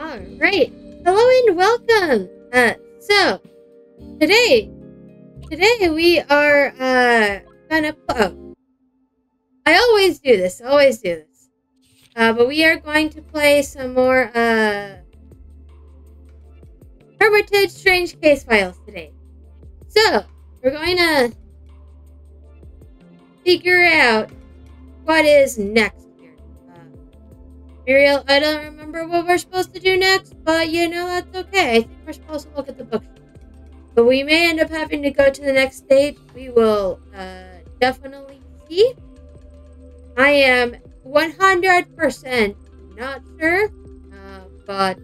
Alright, hello and welcome! So, today we are, gonna, I always do this, but we are going to play some more, Hermitage Strange Case Files today. So, we're going to figure out what is next. Muriel, I don't remember what we're supposed to do next, but you know, that's okay. I think we're supposed to look at the bookshelf. But we may end up having to go to the next stage. We will definitely see. I am 100% not sure, but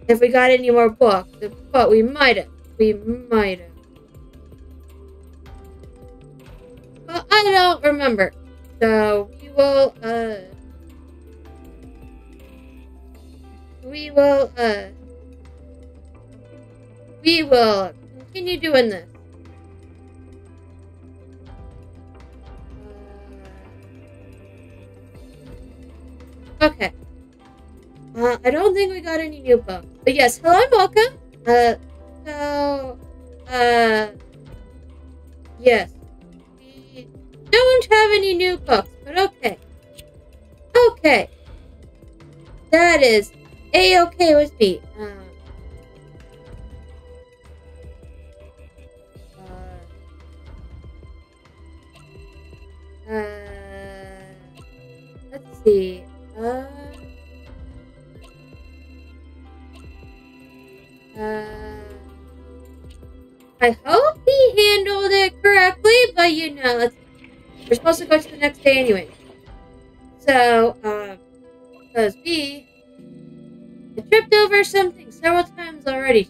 if we got any more books, but we might have. But I don't remember. So we will continue doing this. Okay. I don't think we got any new books. But yes, hello and welcome. Yes. We don't have any new books, but okay. Okay. That is A-okay with me. Let's see. I hope he handled it correctly, but you know, we're supposed to go to the next day anyway. So, because I tripped over something several times already.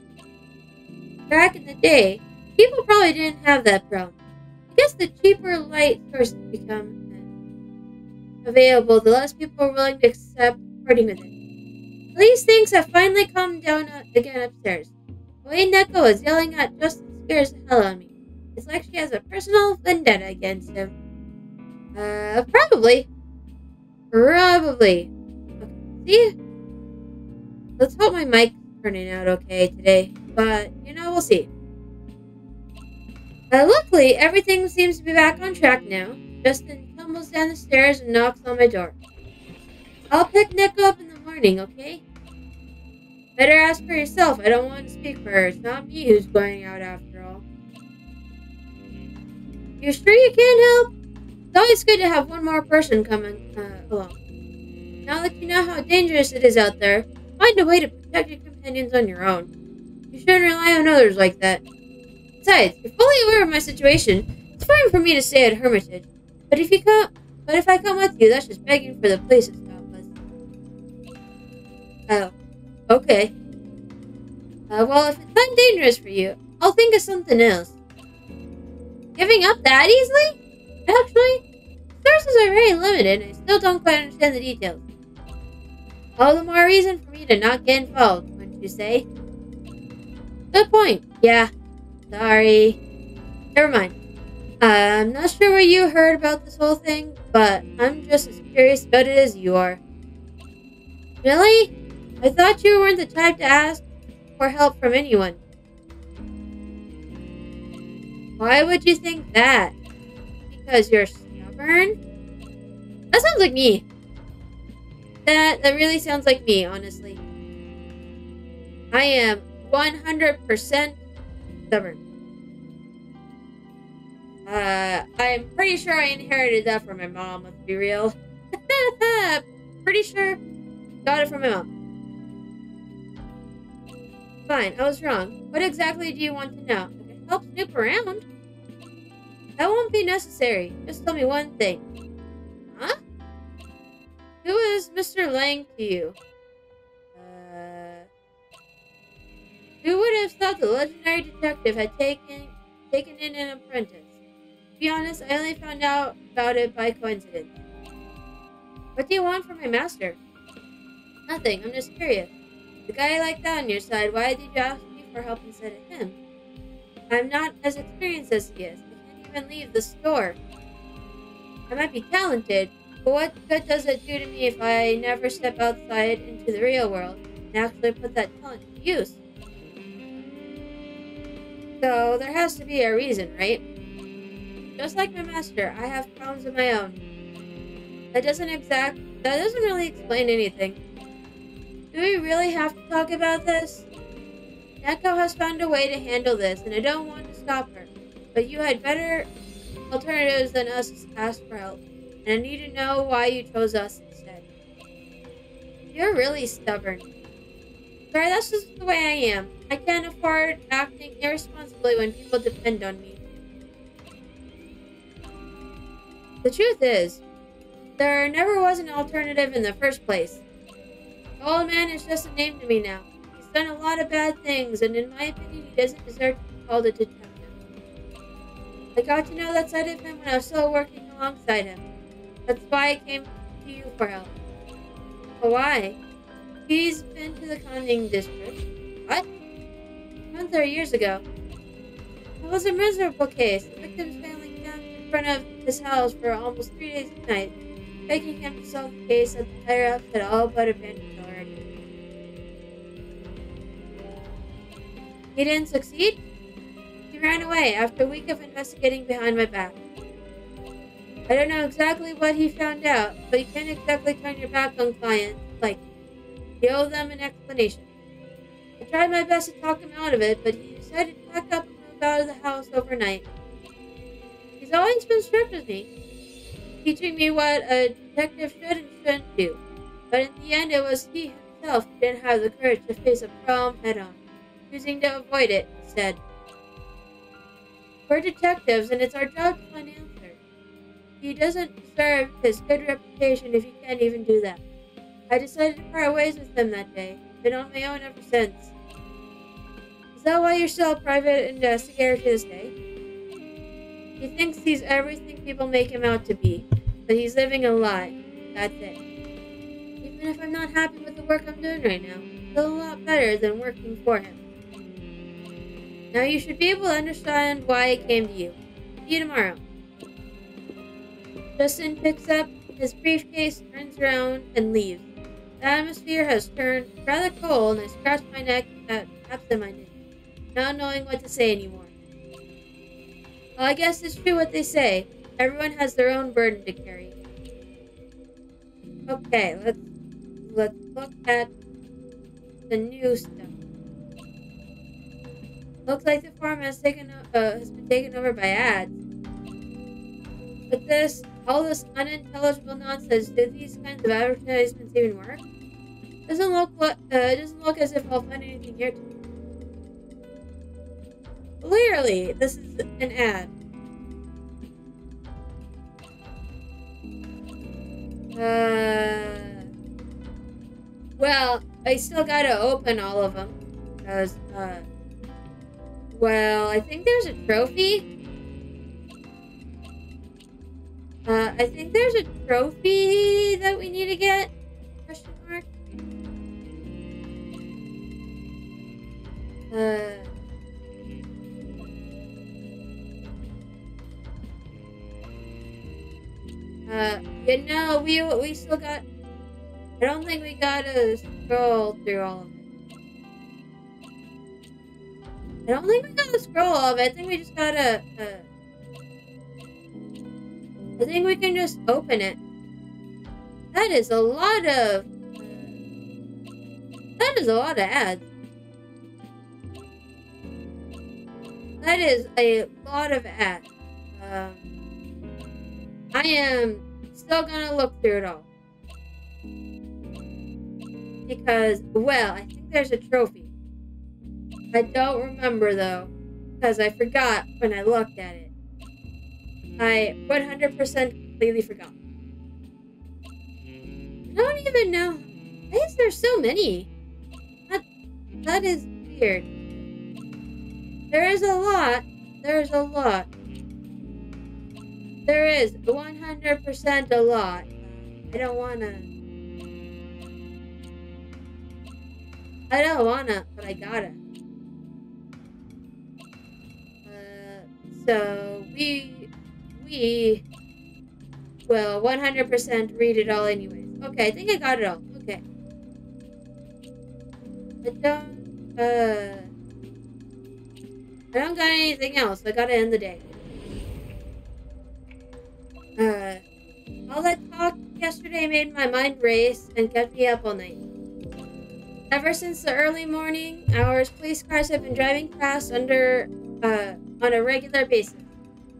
Back in the day, people probably didn't have that problem. I guess the cheaper light sources become available, the less people are willing to accept parting with it. These things have finally calmed down again upstairs. The way Neko is yelling at Justin scares the hell out of me. It's like she has a personal vendetta against him. Probably. Okay, see? Let's hope my mic's turning out okay today, but, you know, we'll see. Luckily, everything seems to be back on track now. Justin tumbles down the stairs and knocks on my door. I'll pick Nico up in the morning, okay? Better ask for yourself. I don't want to speak for her. It's not me who's going out after all. You sure you can't help? It's always good to have one more person coming along. Now that you know how dangerous it is out there, find a way to protect your companions on your own. You shouldn't rely on others like that. Besides, you're fully aware of my situation. It's fine for me to stay at Hermitage. But if I come with you, that's just begging for the police to stop us. Oh. Okay. Well, if it's that dangerous for you, I'll think of something else. Giving up that easily? Actually, sources are very limited and I still don't quite understand the details. All the more reason for me to not get involved, wouldn't you say? Good point. Yeah. Sorry. Never mind. I'm not sure what you heard about this whole thing, but I'm just as curious about it as you are. Really? I thought you weren't the type to ask for help from anyone. Why would you think that? Because you're stubborn? That sounds like me. That really sounds like me, honestly. I am 100% stubborn. I'm pretty sure I inherited that from my mom, let's be real. Pretty sure got it from my mom. Fine, I was wrong. What exactly do you want to know? I can help snoop around. That won't be necessary. Just tell me one thing. Huh? Who is Mr. Lang to you? Who would have thought the legendary detective had taken in an apprentice? To be honest, I only found out about it by coincidence. What do you want from my master? Nothing, I'm just curious. The guy like that on your side, why did you ask me for help instead of him? I'm not as experienced as he is. I can't even leave the store. I might be talented, But what good does it do to me if I never step outside into the real world and actually put that talent to use? So there has to be a reason, right? Just like my master, I have problems of my own. That doesn't really explain anything. Do we really have to talk about this? Neko has found a way to handle this, and I don't want to stop her. But you had better alternatives than us to ask for help. And I need to know why you chose us instead. You're really stubborn. Sorry, that's just the way I am. I can't afford acting irresponsibly when people depend on me. The truth is, there never was an alternative in the first place. The old man is just a name to me now. He's done a lot of bad things, and in my opinion, he doesn't deserve to be called a detective. I got to know that side of him when I was still working alongside him. That's why I came to you for help. But why? He's been to the conning district. What? 23 years ago. It was a miserable case. The victim's family camped in front of his house for almost 3 days and nights, begging him to solve the case that the higher-ups had all but abandoned already. He didn't succeed? He ran away after a week of investigating behind my back. I don't know exactly what he found out, but you can't exactly turn your back on clients like you owe them an explanation. I tried my best to talk him out of it, but he decided to pack up and move out of the house overnight. He's always been strict with me, teaching me what a detective should and shouldn't do. But in the end, it was he himself who didn't have the courage to face a problem head-on, choosing to avoid it instead. We're detectives, and it's our job to find answers. He doesn't deserve his good reputation if he can't even do that. I decided to part ways with him that day. Been on my own ever since. Is that why you're still a private investigator to this day? He thinks he's everything people make him out to be, but he's living a lie. That's it. Even if I'm not happy with the work I'm doing right now, it's still a lot better than working for him. Now you should be able to understand why I came to you. See you tomorrow. Justin picks up his briefcase, turns around, and leaves. The atmosphere has turned rather cold, and I scratch my neck at absent-minded, not knowing what to say anymore. Well, I guess it's true what they say. Everyone has their own burden to carry. Okay, let's look at the new stuff. Looks like the forum has been taken over by ads. But all this unintelligible nonsense, do these kinds of advertisements even work? Doesn't look as if I'll find anything here today. Clearly, this is an ad. Well, I still gotta open all of them because well, I think there's a trophy. I think there's a trophy that we need to get. Question mark. We still got. I don't think we gotta scroll through all of it. I don't think we gotta scroll all of it. I think we just gotta. I think we can just open it. That is a lot of. That is a lot of ads. That is a lot of ads. I am still gonna look through it all. Because, well, I think there's a trophy. I don't remember, though, because I forgot when I looked at it. I 100% completely forgot. I don't even know. Why is there so many? That is weird. There is a lot. There's a lot. There is 100% a lot. I don't wanna, but I gotta. So we will 100% read it all anyways. Okay, I think I got it all. Okay. I don't got anything else. I gotta end the day. All that talk yesterday made my mind race and kept me up all night. Ever since the early morning hours, police cars have been driving past on a regular basis.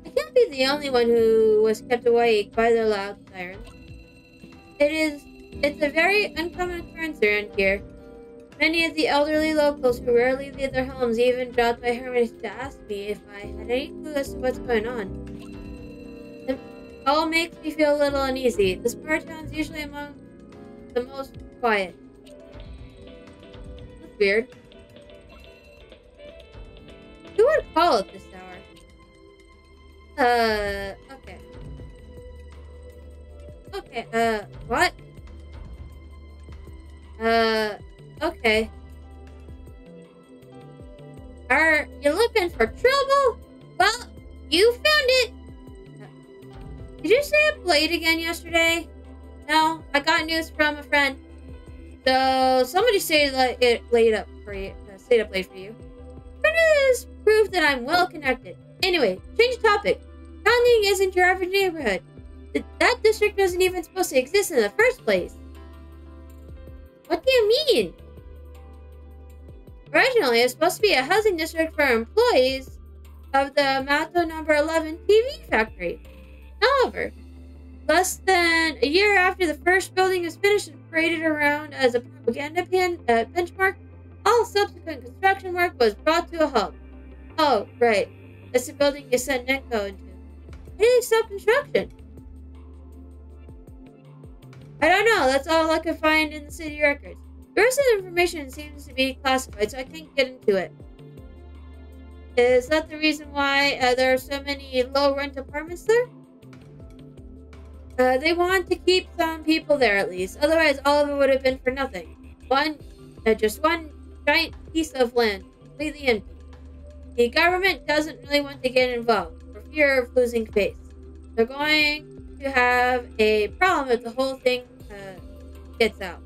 I can't be the only one who was kept awake by the loud sirens. It's a very uncommon occurrence around here. Many of the elderly locals who rarely leave their homes even dropped by Hermitage to ask me if I had any clue as to what's going on. It all makes me feel a little uneasy. This part of town is usually among the most quiet. That's weird. Who would call at this hour? Okay. Okay, what? Okay. Are you looking for trouble? Well, you found it! Did you stay up late again yesterday? No, I got news from a friend. So, somebody stayed up late for you. This proof that I'm well connected. Anyway, change topic. Founding isn't your average neighborhood. That district wasn't even supposed to exist in the first place. What do you mean? Originally, it was supposed to be a housing district for employees of the Mato number 11 TV factory. However, less than a year after the first building was finished and paraded around as a propaganda benchmark, all subsequent construction work was brought to a halt. Oh, right. That's the building you sent Neko into. Why did they stop construction? I don't know. That's all I could find in the city records. The rest of the information seems to be classified, so I can't get into it. Is that the reason why there are so many low-rent apartments there? They want to keep some people there at least. Otherwise, all of it would have been for nothing. Just one giant piece of land, completely empty. The government doesn't really want to get involved, for fear of losing face. They're going to have a problem if the whole thing gets out.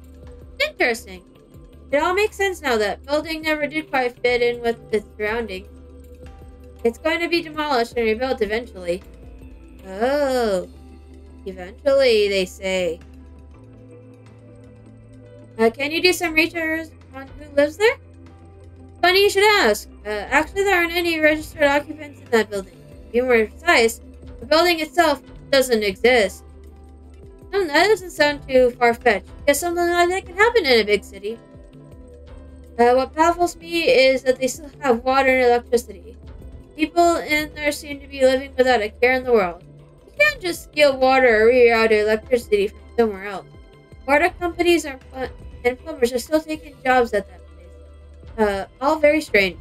Interesting. It all makes sense now. That building never did quite fit in with its surroundings. It's going to be demolished and rebuilt eventually. Oh. Eventually, they say. Can you do some research on who lives there? Funny you should ask. Actually, there aren't any registered occupants in that building. To be more precise, the building itself doesn't exist. That doesn't sound too far-fetched. Guess something like that can happen in a big city. What baffles me is that they still have water and electricity. People in there seem to be living without a care in the world. You can't just steal water or reroute electricity from somewhere else. Water companies and plumbers are still taking jobs at that place. All very strange.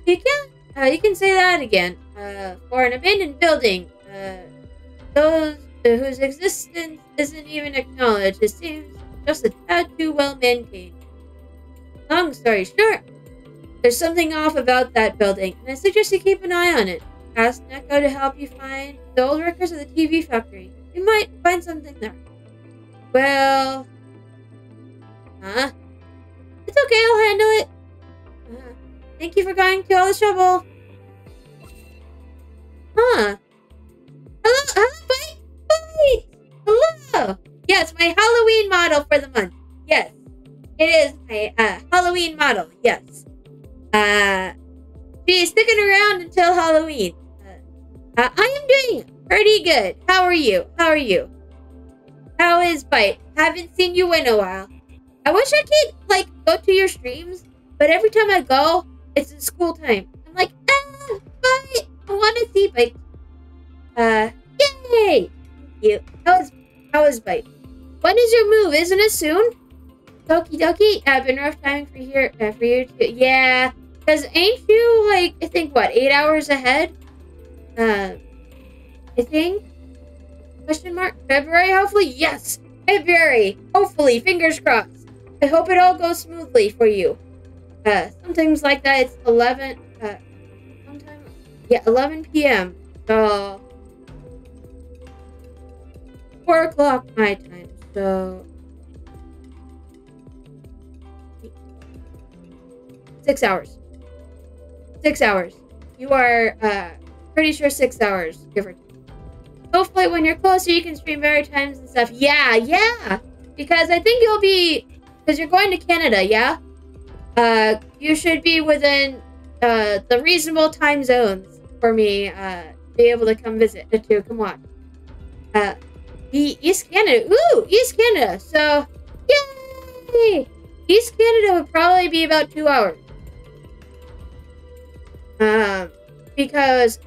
You can say that again. For an abandoned building, those whose existence isn't even acknowledged, it seems just a tad too well maintained. Long story short, there's something off about that building, and I suggest you keep an eye on it. Ask Neko to help you find the old workers of the TV factory. You might find something there. Well... It's okay, I'll handle it. Thank you for going to all the trouble. Hello, Bite! Hello! Yeah, it's my Halloween model for the month. Yes. It is my Halloween model, yes. She's sticking around until Halloween. I am doing pretty good. How are you? How is Bite? Haven't seen you in a while. I wish I could, go to your streams, but every time I go, it's in school time. I'm like, Bite! I want to see Bite. Yay! Thank you. How is Bite? When is your move? Isn't it soon? Okie dokie. Been rough timing for you too. Yeah. Because ain't you, I think, 8 hours ahead? I think? Question mark? February, hopefully? Yes! February! Hopefully, fingers crossed. I hope it all goes smoothly for you. Sometimes like that, it's 11 p.m. So, 4 o'clock my time, so 6 hours. 6 hours. You are pretty sure 6 hours, give or take. Hopefully when you're closer you can stream better times and stuff. Yeah. Because I think you'll be, because you're going to Canada, yeah? You should be within the reasonable time zones for me to be able to come visit too. Come on. East Canada. Ooh, East Canada. So, yay! East Canada would probably be about 2 hours. Because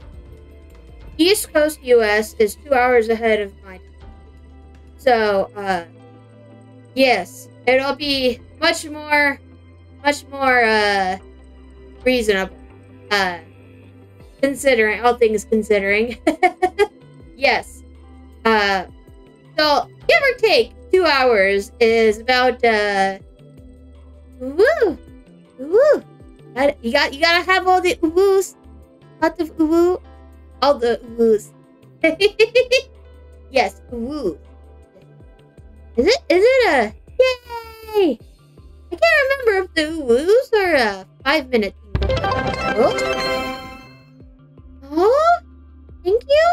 East Coast US is 2 hours ahead of my time. So, yes, it'll be much more reasonable. Considering, all things considering. Yes. So, give or take, 2 hours is about, woo! You gotta have all the woos. Lots of woo. All the woos. Yes, woo. Is it a yay? I can't remember if the woos are a 5-minute thing. Oh, thank you.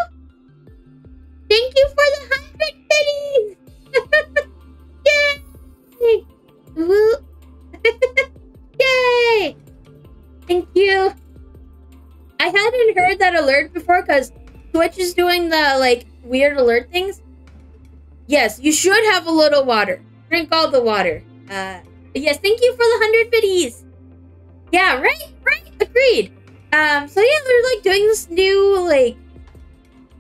Thank you for the 100 biddies. Yay! Woo. Yay! Thank you. I hadn't heard that alert before because Twitch is doing the, like, weird alert things. Yes, you should have a little water. Drink all the water. Yes, thank you for the 100 biddies. Yeah, right? Agreed. So yeah, they're, like, doing this new, like,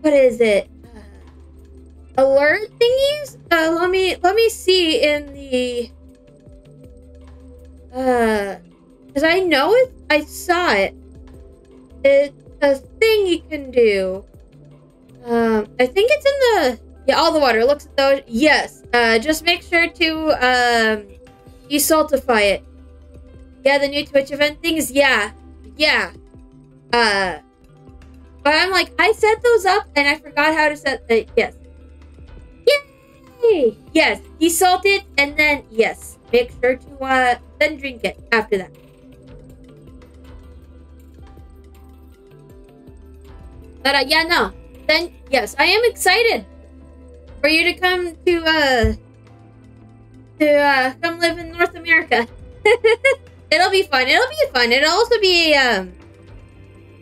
what is it? Alert thingies? Let me see in the, because I know it, I saw it. It's a thing you can do. I think it's in the, yeah, all the water. Looks at those. Yes. Just make sure to, desaltify it. Yeah, the new Twitch event things. Yeah. But I'm like, I set those up and I forgot how to set the, yes. Yay! Yes, desalt it and then, yes. Make sure to, then drink it after that. But, yeah, no. Then, yes, I am excited for you to come to come live in North America. It'll be fun. It'll also be,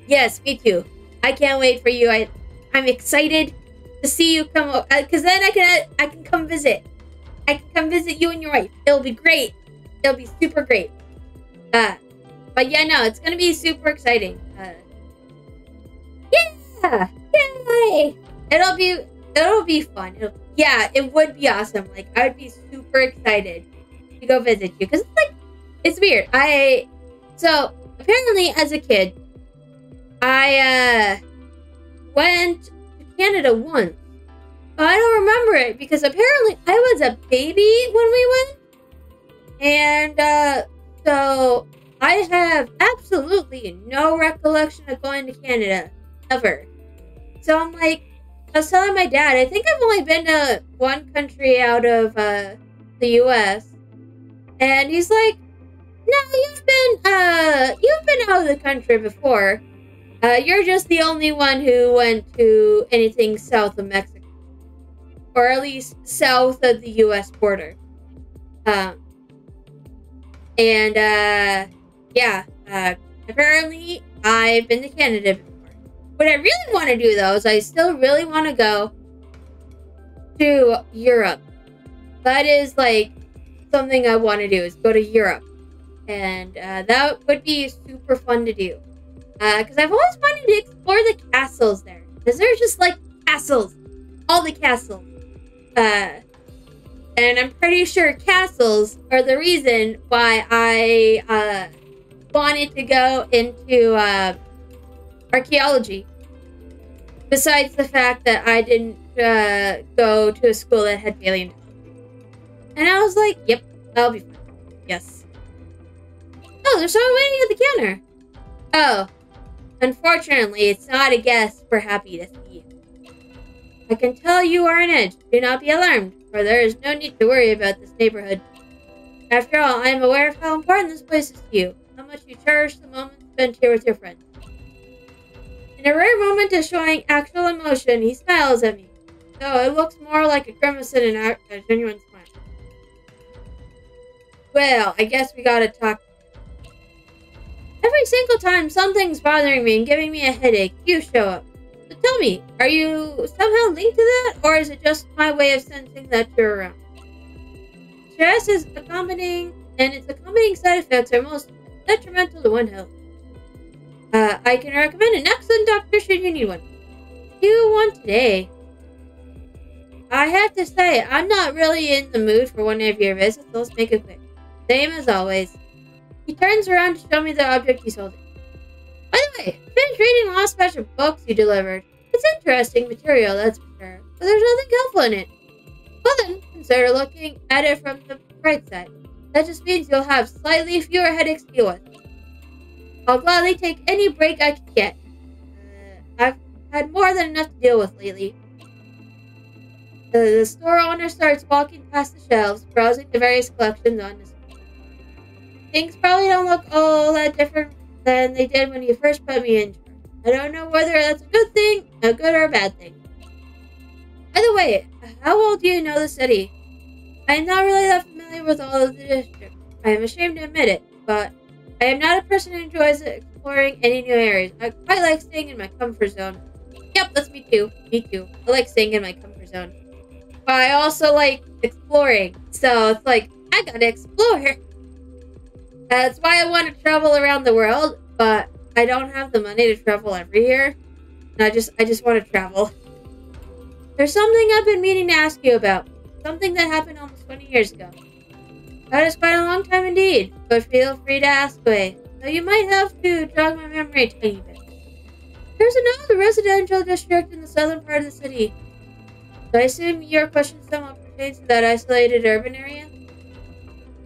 yes, me too. I can't wait for you. I'm excited to see you come, because then I can come visit. I can come visit you and your wife. It'll be great. It'll be super great. But yeah, no, it's gonna be super exciting. Yeah! Yay! It'll be fun. Yeah, it would be awesome. Like, I would be super excited to go visit you. Because it's like, it's weird. So, apparently, as a kid, I, went to Canada once. But I don't remember it because apparently I was a baby when we went. And, so I have absolutely no recollection of going to Canada. Ever. So I'm like, I was telling my dad, I think I've only been to one country out of the US. And he's like, no, you've been out of the country before. You're just the only one who went to anything south of Mexico. Or at least south of the US border. Yeah, apparently I've been to Canada before. What I really want to do, though, is I still really want to go to Europe. That is, like, something I want to do, is go to Europe. And that would be super fun to do. Because I've always wanted to explore the castles there. Because they're just, like, castles. All the castles. And I'm pretty sure castles are the reason why I wanted to go into archaeology. Besides the fact that I didn't go to a school that had paleontology. And I was like, yep, that'll be fun. Yes. Oh, there's someone waiting at the counter. Oh. Unfortunately, it's not a guest we're happy to see. I can tell you are on edge. Do not be alarmed, for there is no need to worry about this neighborhood. After all, I am aware of how important this place is to you, how much you cherish the moments spent here with your friends. In a rare moment of showing actual emotion, he smiles at me, though it looks more like a grimace than a genuine smile. Well, I guess we gotta talk. Every single time something's bothering me and giving me a headache, you show up. So tell me, are you somehow linked to that, or is it just my way of sensing that you're around? Stress is accompanying, and its accompanying side effects are most detrimental to one's health. I can recommend an excellent doctor should you need one. You want today? I have to say, I'm not really in the mood for one of your visits, so let's make it quick. Same as always. He turns around to show me the object he's holding. By the way, I finished reading the last batch of books you delivered. It's interesting material, that's for sure, but there's nothing helpful in it. Well then, consider looking at it from the bright side. That just means you'll have slightly fewer headaches to deal with. I'll gladly take any break I can get. I've had more than enough to deal with lately. The store owner starts walking past the shelves, browsing the various collections on display. Things probably don't look all that different than they did when you first put me in charge. I don't know whether that's a good thing, a good or a bad thing. By the way, how well do you know the city? I'm not really that familiar with all of the districts. I am ashamed to admit it, but I am not a person who enjoys exploring any new areas. I quite like staying in my comfort zone. Yep, that's me too. Me too. I like staying in my comfort zone. But I also like exploring. So it's like, I gotta explore. That's why I want to travel around the world, but I don't have the money to travel every year. And I just want to travel. There's something I've been meaning to ask you about. Something that happened almost 20 years ago. That is quite a long time indeed, but feel free to ask away. Though you might have to jog my memory a tiny bit. There's another residential district in the southern part of the city. So I assume your question somewhat pertains to that isolated urban area?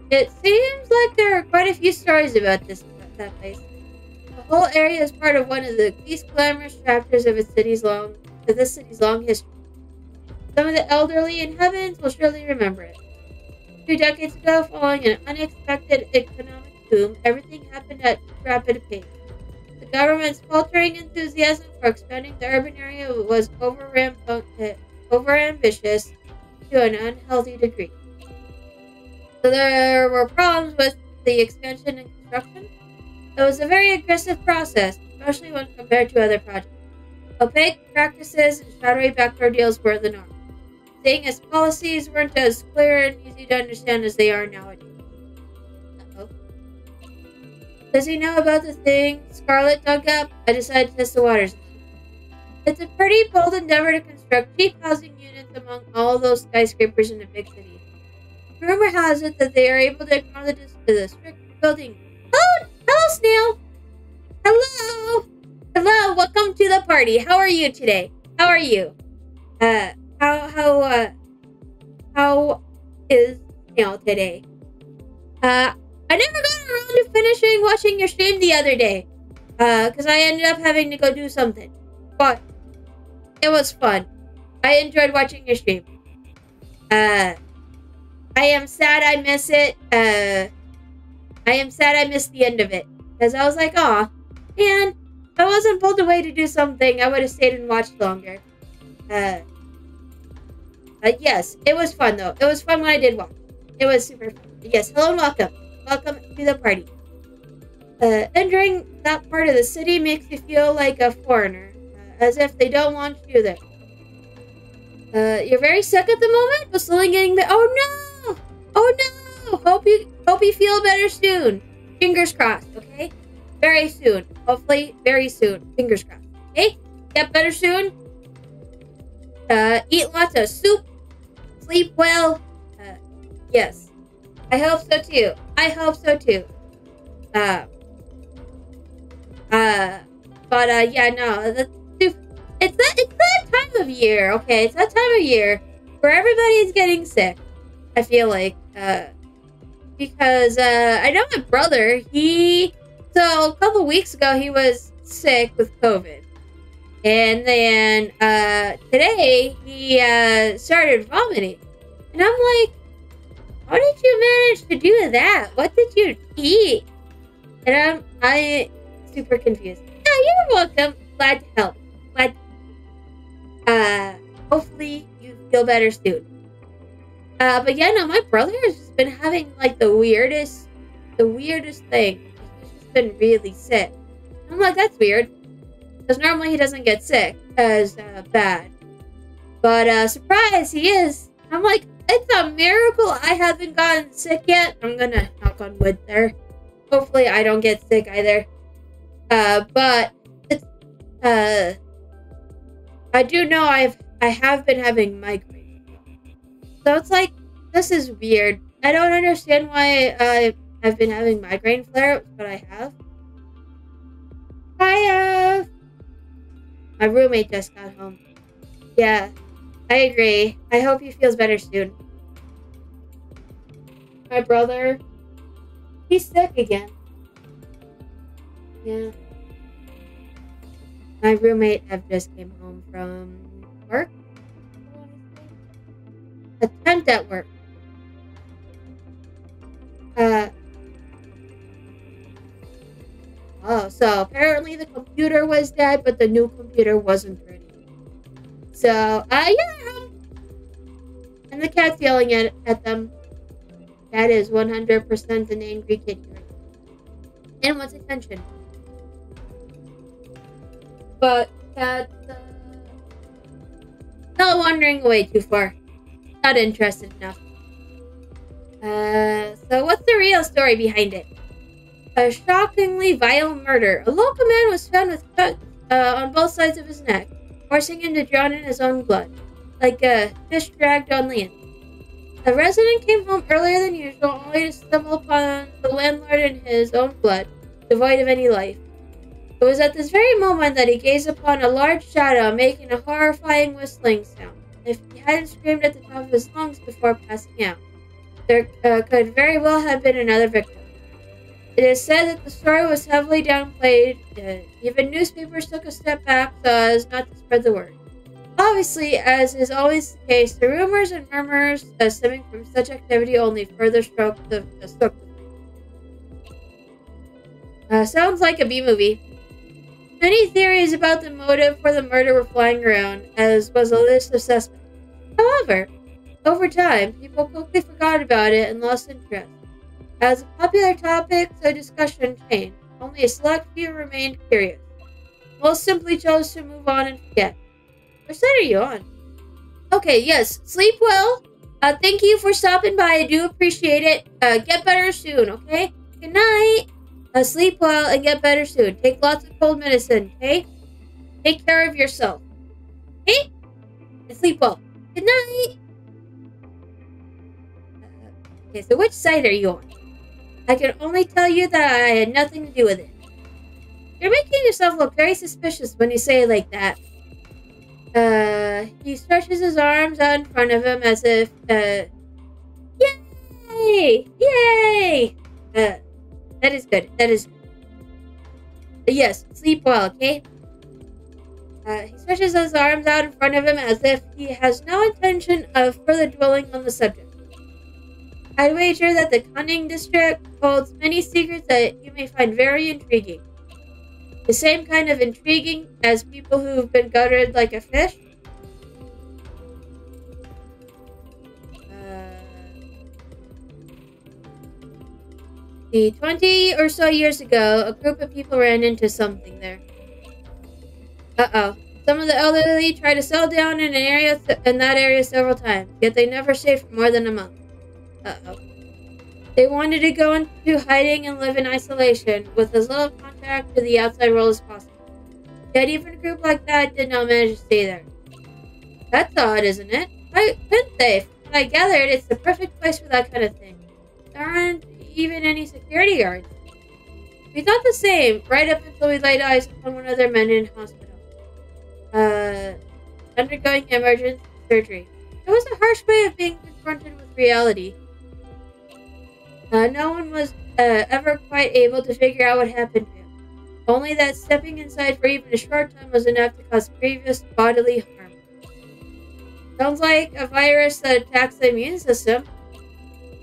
It seems like there are quite a few stories about that place. The whole area is part of one of the least glamorous chapters of this city's long history. Some of the elderly inhabitants will surely remember it. 2 decades ago, following an unexpected economic boom, everything happened at rapid pace. The government's faltering enthusiasm for expanding the urban area was overambitious to an unhealthy degree. So there were problems with the expansion and construction. It was a very aggressive process, especially when compared to other projects. Opaque practices and shadowy backdoor deals were the norm, seeing as policies weren't as clear and easy to understand as they are nowadays. Uh-oh. Does he know about the thing Scarlet dug up? I decided to test the waters. It's a pretty bold endeavor to construct cheap housing units among all those skyscrapers in a big city. Rumor has it that they are able to ignore the strict building. Oh, hello, Snail. Hello. Hello, welcome to the party. How are you today? How are you? How is Snail today? I never got around to finishing watching your stream the other day. Because I ended up having to go do something. But it was fun. I enjoyed watching your stream. I am sad I miss it. I am sad I missed the end of it. Because I was like, aw, man, if I wasn't pulled away to do something, I would have stayed and watched longer. Yes, it was fun though. It was fun when I did watch. It was super fun. Yes, hello and welcome. Welcome to the party. Entering that part of the city makes you feel like a foreigner. As if they don't want you there. You're very sick at the moment, but slowly getting better. Oh no! Oh no! Hope you feel better soon. Fingers crossed, okay? Very soon. Hopefully, very soon. Fingers crossed. Okay? Get better soon. Eat lots of soup. Sleep well. Yes. I hope so too. I hope so too. Yeah, no. It's that time of year, okay? It's that time of year where everybody's getting sick, I feel like. Because, I know my brother, so a couple weeks ago, he was sick with COVID. And then today he started vomiting. And I'm like, how did you manage to do that? What did you eat? And I'm super confused. Yeah, you're welcome. Glad to help. Glad hopefully you feel better soon. But yeah, no, my brother has just been having like the weirdest thing. He's just been really sick. I'm like, that's weird. Because normally he doesn't get sick as bad. But surprise, he is. I'm like, it's a miracle I haven't gotten sick yet. I'm gonna knock on wood there. Hopefully I don't get sick either. But it's I do know I have been having migraine. So it's like, this is weird. I don't understand why I've been having migraine flare-ups, but I have. My roommate just got home. Yeah, I agree. I hope he feels better soon. My brother, he's sick again. Yeah. My roommate have just came home from work. Attempt at work. Oh, so apparently the computer was dead, but the new computer wasn't ready. So, yeah. And the cat's yelling at them. Cat is 100% an angry kitty right now. And wants attention. But cat's not wandering away too far. Not interested enough. So what's the real story behind it? A shockingly vile murder. A local man was found with cuts on both sides of his neck, forcing him to drown in his own blood, like a fish dragged on land. A resident came home earlier than usual, only to stumble upon the landlord in his own blood, devoid of any life. It was at this very moment that he gazed upon a large shadow making a horrifying whistling sound. If he hadn't screamed at the top of his lungs before passing out, there could very well have been another victim. It is said that the story was heavily downplayed. Even newspapers took a step back so as not to spread the word. Obviously, as is always the case, the rumors and murmurs stemming from such activity only further stroked the flame. Sounds like a B-movie. Many theories about the motive for the murder were flying around, as was a list of suspects. However, over time, people quickly forgot about it and lost interest. As a popular topic, the discussion changed. Only a select few remained curious. Most simply chose to move on and forget. What side are you on? Okay, yes. Sleep well. Thank you for stopping by. I do appreciate it. Get better soon, okay? Good night. Sleep well and get better soon. Take lots of cold medicine, okay? Take care of yourself. Okay? And sleep well. Good night. Okay, so which side are you on? I can only tell you that I had nothing to do with it. You're making yourself look very suspicious when you say it like that. He stretches his arms out in front of him as if, yay! Yay! That is good. That is good. Yes, sleep well, okay? He stretches his arms out in front of him as if he has no intention of further dwelling on the subject. I'd wager that the cunning district holds many secrets that you may find very intriguing. The same kind of intriguing as people who've been gutted like a fish. See, 20 or so years ago, a group of people ran into something there. Uh-oh. Some of the elderly tried to settle down in that area several times, yet they never stayed for more than a month. Uh-oh. They wanted to go into hiding and live in isolation, with as little contact to the outside world as possible. Yet even a group like that did not manage to stay there. That's odd, isn't it? Why couldn't they? From what I gathered, it's the perfect place for that kind of thing. There aren't even any security guards. We thought the same, right up until we laid eyes upon one of their men in hospital. Undergoing emergency surgery. It was a harsh way of being confronted with reality. No one was ever quite able to figure out what happened to him. only that stepping inside for even a short time was enough to cause grievous bodily harm. Sounds like a virus that attacks the immune system.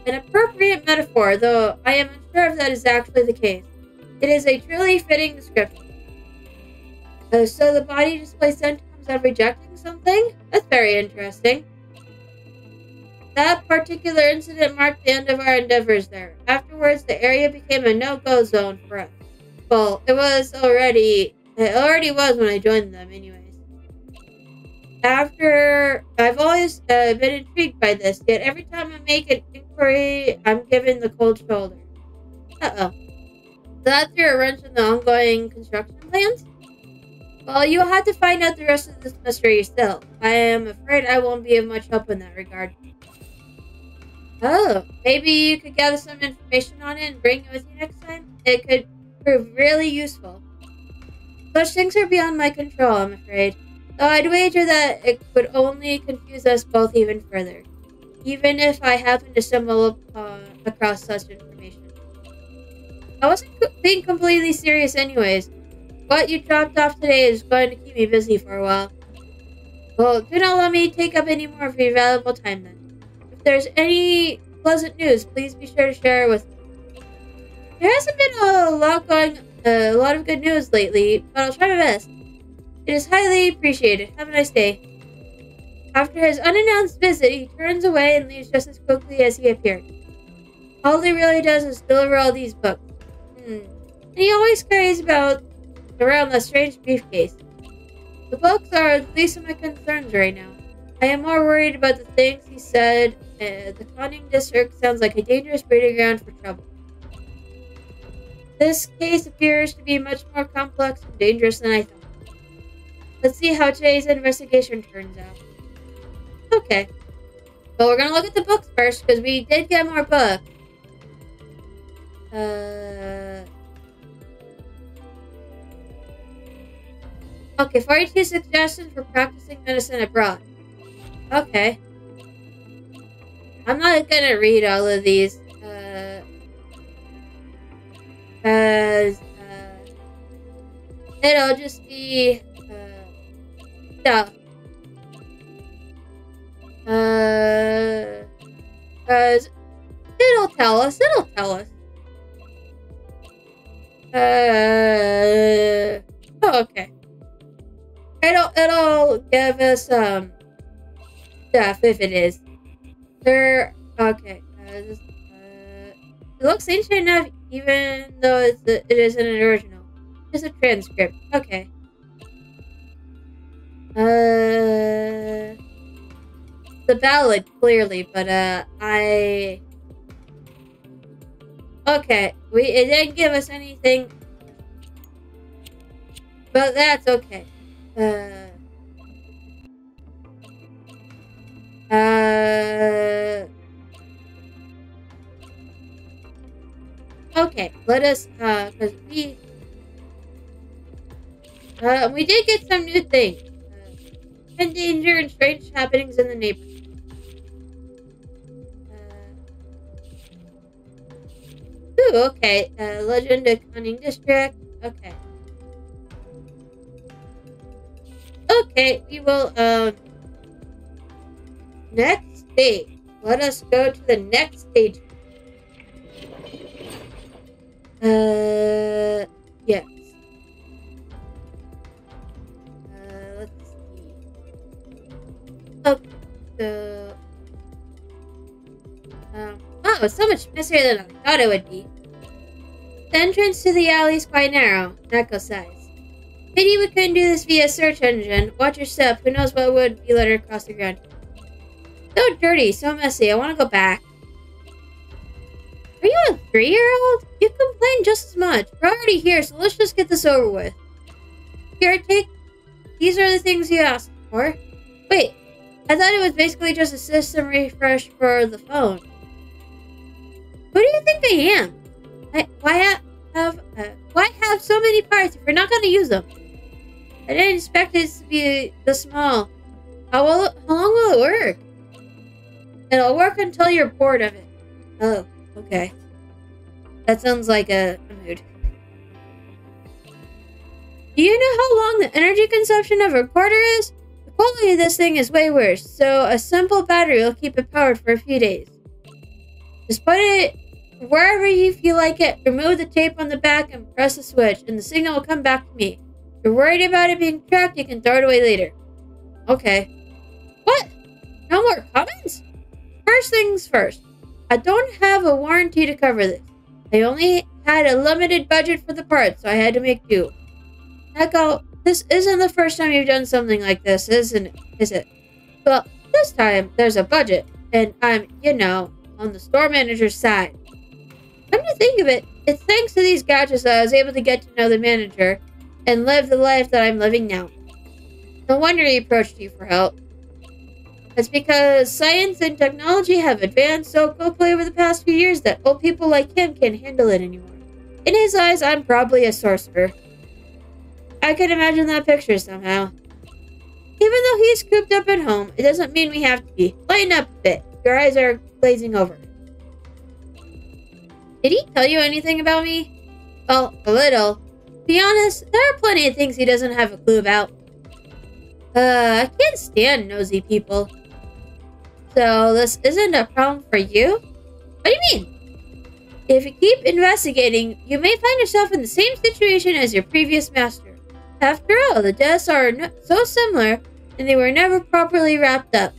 An appropriate metaphor, though I am unsure if that is actually the case. It is a truly fitting description. So the body displays symptoms of rejecting something? That's very interesting. That particular incident marked the end of our endeavors there. Afterwards, the area became a no-go zone for us. Well, it already was when I joined them, anyways. I've always been intrigued by this, yet every time I make an inquiry, I'm given the cold shoulder. Uh-oh. So that's your wrench in the ongoing construction plans? Well, you'll have to find out the rest of this mystery yourself. I am afraid I won't be of much help in that regard. Oh, maybe you could gather some information on it and bring it with you next time? It could prove really useful. Such things are beyond my control, I'm afraid. Though I'd wager that it would only confuse us both even further, even if I happen to stumble across such information. I wasn't being completely serious anyways. What you dropped off today is going to keep me busy for a while. Well, do not let me take up any more of your valuable time then. If there's any pleasant news, please be sure to share it with me. There hasn't been a lot of good news lately, but I'll try my best. It is highly appreciated. Have a nice day. After his unannounced visit, he turns away and leaves just as quickly as he appeared. All he really does is deliver all these books. And he always carries around that strange briefcase. The books are the least of my concerns right now. I am more worried about the things he said. The conning district sounds like a dangerous breeding ground for trouble. This case appears to be much more complex and dangerous than I thought. Let's see how today's investigation turns out. Okay. But we're gonna look at the books first, because we did get more books. Okay, 42 suggestions for practicing medicine abroad. Okay. I'm not gonna read all of these, because, it'll just be, stuff. Because it'll tell us. Oh, okay. It'll give us, stuff if it is. Okay. It looks ancient enough, even though it isn't an original. It's a transcript. Okay. The ballad, clearly, but, okay, it didn't give us anything, but that's okay. Okay, let us, because we did get some new things. Danger and strange happenings in the neighborhood. Okay. Legend of Cunning District. Okay. Okay, we will, next stage. Let us go to the next stage. Yes. Let's see. Okay, so... oh, it's so much messier than I thought it would be. The entrance to the alley is quite narrow, Echo sighs. Pity we couldn't do this via search engine. Watch your step, who knows what would be littered across the ground. So dirty, so messy, I want to go back. Are you a 3-year-old? You complain just as much. We're already here, so let's just get this over with. Here, these are the things you asked for. Wait, I thought it was basically just a system refresh for the phone. Who do you think I am? Why have so many parts if we're not going to use them? I didn't expect it to be this small. How long will it work? It'll work until you're bored of it. Oh, okay. That sounds like a mood. Do you know how long the energy consumption of a recorder is? The quality of this thing is way worse, so a simple battery will keep it powered for a few days. Just put it wherever you feel like it, remove the tape on the back and press the switch, and the signal will come back to me. If you're worried about it being tracked, you can throw it away later. Okay. What? No more comments? First things first. I don't have a warranty to cover this. I only had a limited budget for the parts, so I had to make do. Echo, this isn't the first time you've done something like this, is it? Well, this time there's a budget, and I'm, on the store manager's side. Come to think of it, it's thanks to these gadgets that I was able to get to know the manager and live the life that I'm living now. No wonder he approached you for help. It's because science and technology have advanced so quickly over the past few years that old people like him can't handle it anymore. In his eyes, I'm probably a sorcerer. I can imagine that picture somehow. Even though he's cooped up at home, it doesn't mean we have to be. Lighten up a bit. Your eyes are glazing over. Did he tell you anything about me? Well, a little. To be honest, there are plenty of things he doesn't have a clue about. I can't stand nosy people. So this isn't a problem for you? What do you mean? If you keep investigating, you may find yourself in the same situation as your previous master. After all, the deaths are so similar, and they were never properly wrapped up.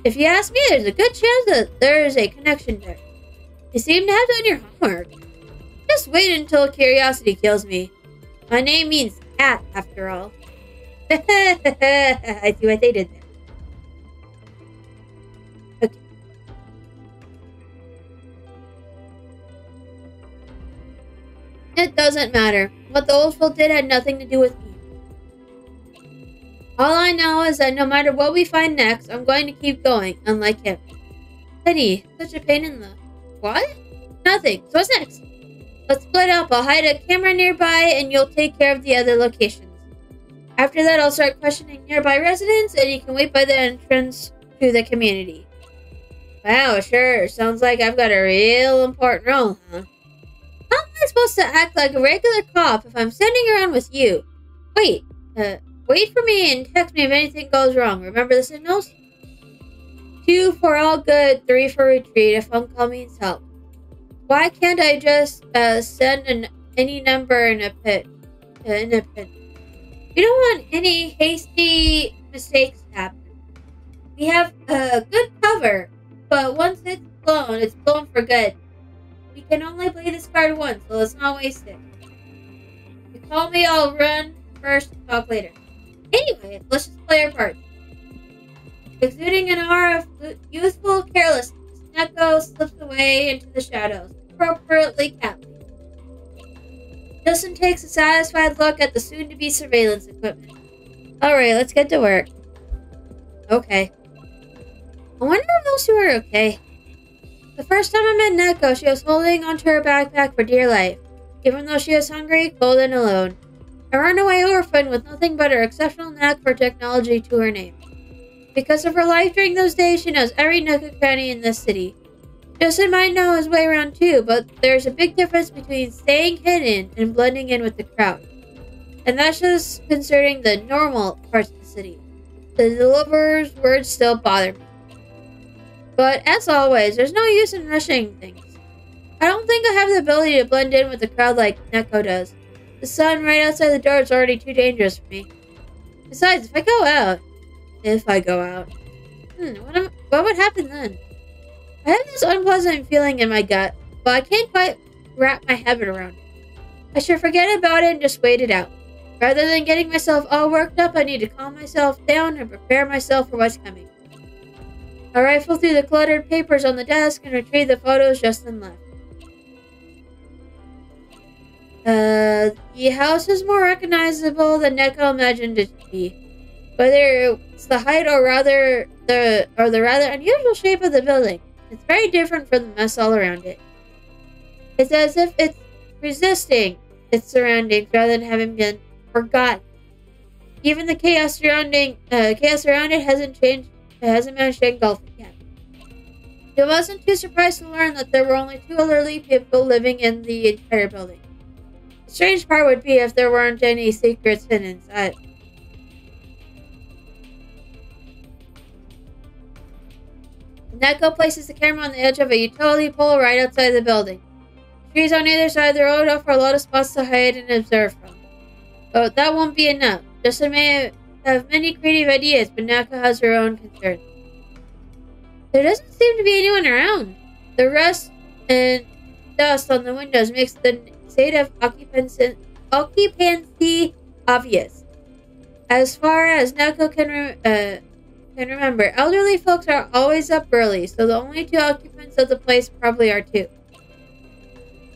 If you ask me, there's a good chance that there is a connection there. You seem to have done your homework. Just wait until curiosity kills me. My name means cat, after all. I see what they did there. Okay. It doesn't matter. What the old folk did had nothing to do with me. All I know is that no matter what we find next, I'm going to keep going, unlike him. Penny, such a pain in the... What? Nothing. So what's next? Let's split up. I'll hide a camera nearby, and you'll take care of the other locations. After that, I'll start questioning nearby residents, and you can wait by the entrance to the community. Wow, sure. Sounds like I've got a real important role, huh? How am I supposed to act like a regular cop if I'm sitting around with you? Wait for me and text me if anything goes wrong. Remember the signals? 2 for all good, 3 for retreat if phone call means help. Why can't I just send any number in a pin? We don't want any hasty mistakes to happen. We have a good cover, but once it's blown for good. We can only play this card once, so let's not waste it. If you call me, I'll run first and talk later. Anyway, let's just play our part. Exuding an aura of youthful carelessness, Neko slips away into the shadows, appropriately cat-like. Justin takes a satisfied look at the soon-to-be surveillance equipment. Alright, let's get to work. Okay. I wonder if those two are okay. The first time I met Neko, she was holding onto her backpack for dear life, even though she was hungry, cold, and alone. A runaway orphan with nothing but her exceptional knack for technology to her name. Because of her life during those days, she knows every nook and cranny in this city. Justin might know his way around too, but there's a big difference between staying hidden and blending in with the crowd. And that's just concerning the normal parts of the city. The deliverer's words still bother me. But as always, there's no use in rushing things. I don't think I have the ability to blend in with the crowd like Neko does. The sun right outside the door is already too dangerous for me. Besides, if I go out... what would happen then? I have this unpleasant feeling in my gut, but I can't quite wrap my head around it. I should forget about it and just wait it out. Rather than getting myself all worked up, I need to calm myself down and prepare myself for what's coming. I rifle through the cluttered papers on the desk and retrieve the photos Justin left. The house is more recognizable than Neko imagined it to be. Whether it's the height or rather the rather unusual shape of the building, it's very different from the mess all around it. It's as if it's resisting its surroundings rather than having been forgotten. Even the chaos around it hasn't changed. It hasn't managed to engulf it yet. He wasn't too surprised to learn that there were only 2 elderly people living in the entire building. The strange part would be if there weren't any secrets hidden inside. Neko places the camera on the edge of a utility pole right outside the building. Trees on either side of the road offer a lot of spots to hide and observe from. But that won't be enough. Justin may have many creative ideas, but Neko has her own concerns. There doesn't seem to be anyone around. The rust and dust on the windows makes the state of occupancy obvious. As far as Neko can remember, elderly folks are always up early, so the only two occupants of the place probably are two.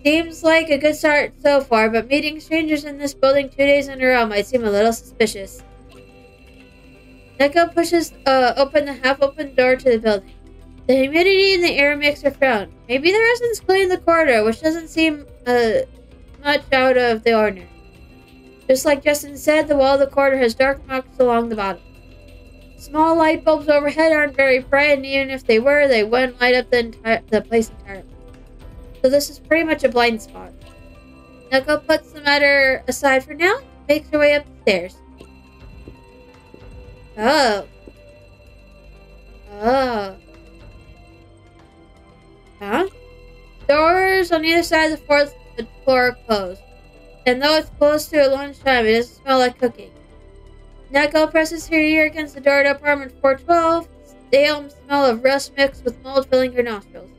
Seems like a good start so far, but meeting strangers in this building 2 days in a row might seem a little suspicious. Neko pushes open the half-open door to the building. The humidity in the air makes her frown. Maybe the residents clean the corridor, which doesn't seem much out of the ordinary. Just like Justin said, the wall of the corridor has dark marks along the bottom. Small light bulbs overhead aren't very bright, and even if they were, they wouldn't light up the place entirely. So this is pretty much a blind spot. Neko puts the matter aside for now, makes her way up the stairs. Oh. Huh? Doors on either side of the fourth floor are closed. And though it's close to lunchtime, it doesn't smell like cooking. Neko presses her ear against the door to apartment 412. Stale smell of rust mixed with mold filling her nostrils.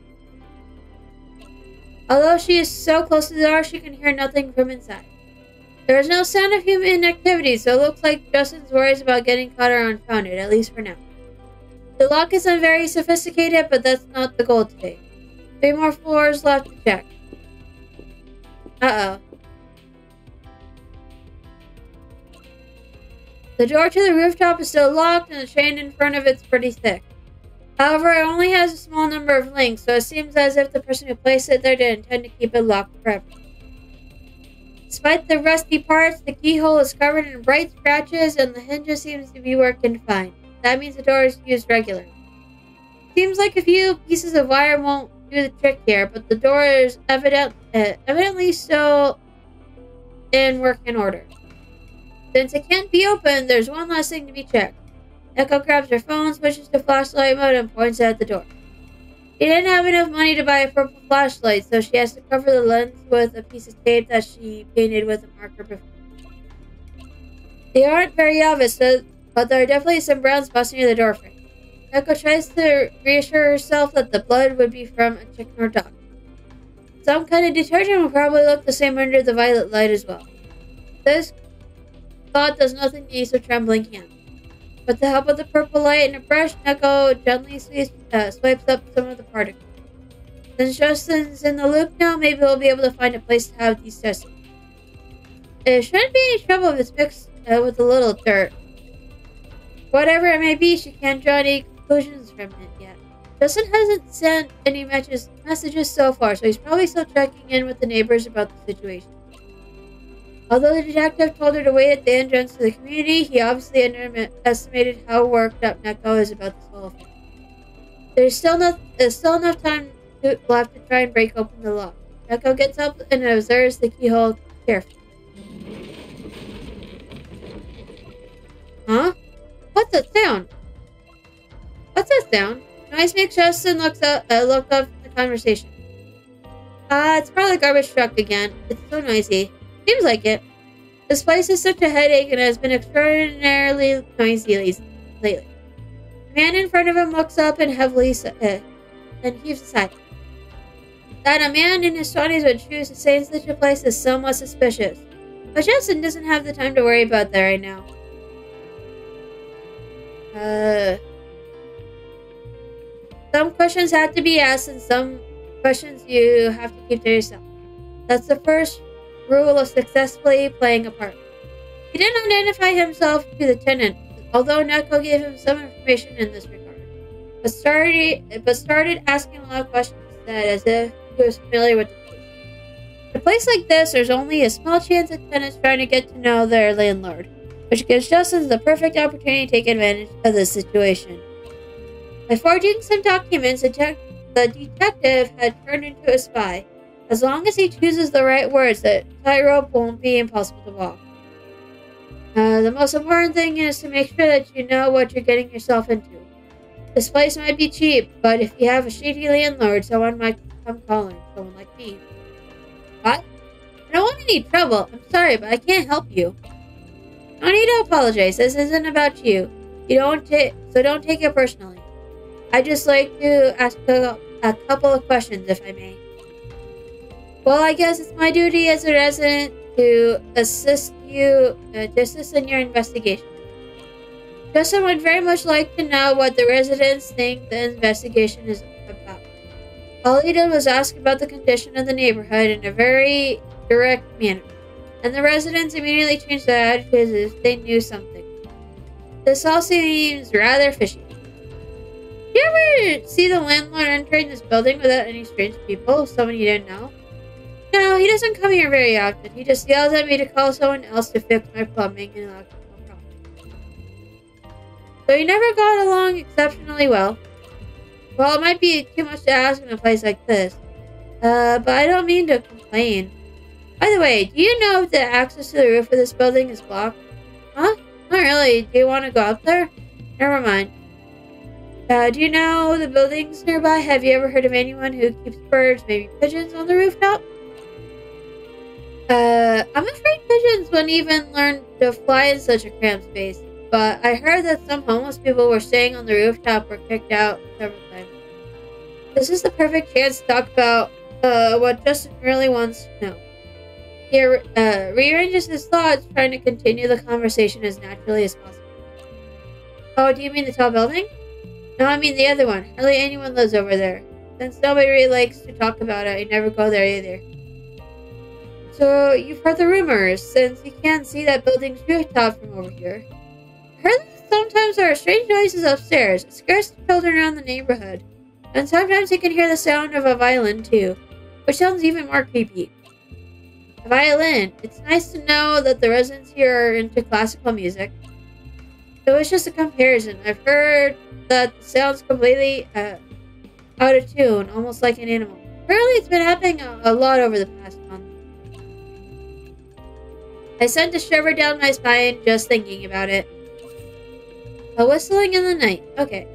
Although she is so close to the door, she can hear nothing from inside. There is no sound of human activity, so it looks like Justin's worries about getting caught are unfounded, at least for now. The lock isn't very sophisticated, but that's not the goal today. 3 more floors left to check. Uh-oh. The door to the rooftop is still locked, and the chain in front of it's pretty thick. However, it only has a small number of links, so it seems as if the person who placed it there did intend to keep it locked forever. Despite the rusty parts, the keyhole is covered in bright scratches, and the hinges seems to be working fine. That means the door is used regularly. Seems like a few pieces of wire won't do the trick here, but the door is evidently still in working order. Since it can't be opened, there's one last thing to be checked. Neko grabs her phone, switches to flashlight mode, and points it at the door. She didn't have enough money to buy a purple flashlight, so she has to cover the lens with a piece of tape that she painted with a marker before. They aren't very obvious, but there are definitely some brown spots near the doorframe. Neko tries to reassure herself that the blood would be from a chicken or dog. Some kind of detergent would probably look the same under the violet light as well. This thought does nothing to ease her trembling hand. With the help of the purple light and a brush, Neko gently swipes up some of the particles. Since Justin's in the loop now, maybe we'll be able to find a place to have these tested. There shouldn't be any trouble if it's mixed with a little dirt. Whatever it may be, she can't draw any conclusions from it yet. Justin hasn't sent any messages so far, so he's probably still checking in with the neighbors about the situation. Although the detective told her to wait at the entrance to the community, he obviously underestimated how worked up Neko is about this whole thing. There's still enough time left to try and break open the lock. Neko gets up and observes the keyhole carefully. Huh? What's that sound? What's that sound? Noise makes Justin look up at the conversation. It's probably the garbage truck again. It's so noisy. Seems like it. This place is such a headache and has been extraordinarily noisy lately. The man in front of him looks up and heaves a sigh. That a man in his 20s would choose to stay in such a place is somewhat suspicious. But Justin doesn't have the time to worry about that right now. Some questions have to be asked and some questions you have to keep to yourself. That's the first rule of successfully playing a part. He didn't identify himself to the tenant, although Neko gave him some information in this regard, but started asking a lot of questions instead, as if he was familiar with the place. In a place like this, there's only a small chance of tenants trying to get to know their landlord, which gives Justin the perfect opportunity to take advantage of this situation. By forging some documents, the detective had turned into a spy. As long as he chooses the right words, the tightrope won't be impossible to walk. The most important thing is to make sure that you know what you're getting yourself into. This place might be cheap, but if you have a shady landlord, someone might come calling. Someone like me. What? I don't want any trouble. I'm sorry, but I can't help you. No need to apologize. This isn't about you. So don't take it personally. I'd just like to ask a couple of questions, if I may. Well, I guess it's my duty as a resident to assist in your investigation. Justin would very much like to know what the residents think the investigation is about. All he did was ask about the condition of the neighborhood in a very direct manner, and the residents immediately changed their attitudes as if they knew something. This all seems rather fishy. Do you ever see the landlord entering this building without any strange people, someone you didn't know? No, he doesn't come here very often. He just yells at me to call someone else to fix my plumbing and electrical problems. So you never got along exceptionally well. Well, it might be too much to ask in a place like this. But I don't mean to complain. By the way, do you know if the access to the roof of this building is blocked? Huh? Not really. Do you want to go up there? Never mind. Do you know the buildings nearby? Have you ever heard of anyone who keeps birds, maybe pigeons, on the rooftop? I'm afraid pigeons wouldn't even learn to fly in such a cramped space, but I heard that some homeless people were staying on the rooftop were kicked out several times. This is the perfect chance to talk about what Justin really wants to know. He rearranges his thoughts, trying to continue the conversation as naturally as possible. Oh, do you mean the tall building? No, I mean the other one. Hardly anyone lives over there. Since nobody really likes to talk about it, I never go there either. So, you've heard the rumors, since you can't see that building's rooftop from over here. I heard that sometimes there are strange noises upstairs. It scares the children around the neighborhood. And sometimes you can hear the sound of a violin, too, which sounds even more creepy. A violin. It's nice to know that the residents here are into classical music. It was just a comparison. I've heard that the sound's completely out of tune, almost like an animal. Apparently, it's been happening a lot over the past month. I sent a shiver down my spine just thinking about it. A whistling in the night. Okay.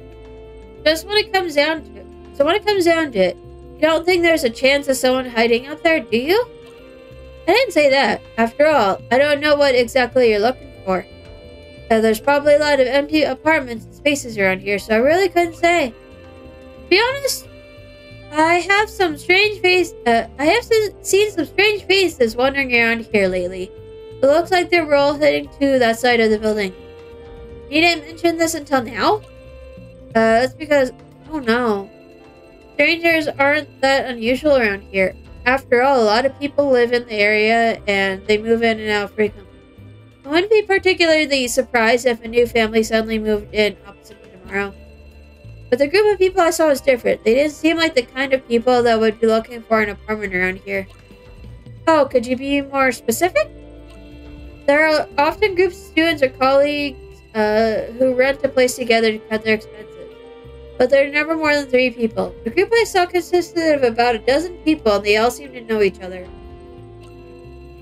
So when it comes down to it, you don't think there's a chance of someone hiding out there, do you? I didn't say that. After all, I don't know what exactly you're looking for. There's probably a lot of empty apartments and spaces around here, so I really couldn't say. To be honest, I have seen some strange faces wandering around here lately. It looks like they were all heading to that side of the building. You didn't mention this until now? That's because... oh no. Strangers aren't that unusual around here. After all, a lot of people live in the area and they move in and out frequently. I wouldn't be particularly surprised if a new family suddenly moved in opposite me tomorrow. But the group of people I saw was different. They didn't seem like the kind of people that would be looking for an apartment around here. Oh, could you be more specific? There are often groups of students or colleagues who rent a place together to cut their expenses. But there are never more than 3 people. The group I saw consisted of about a dozen people, and they all seemed to know each other.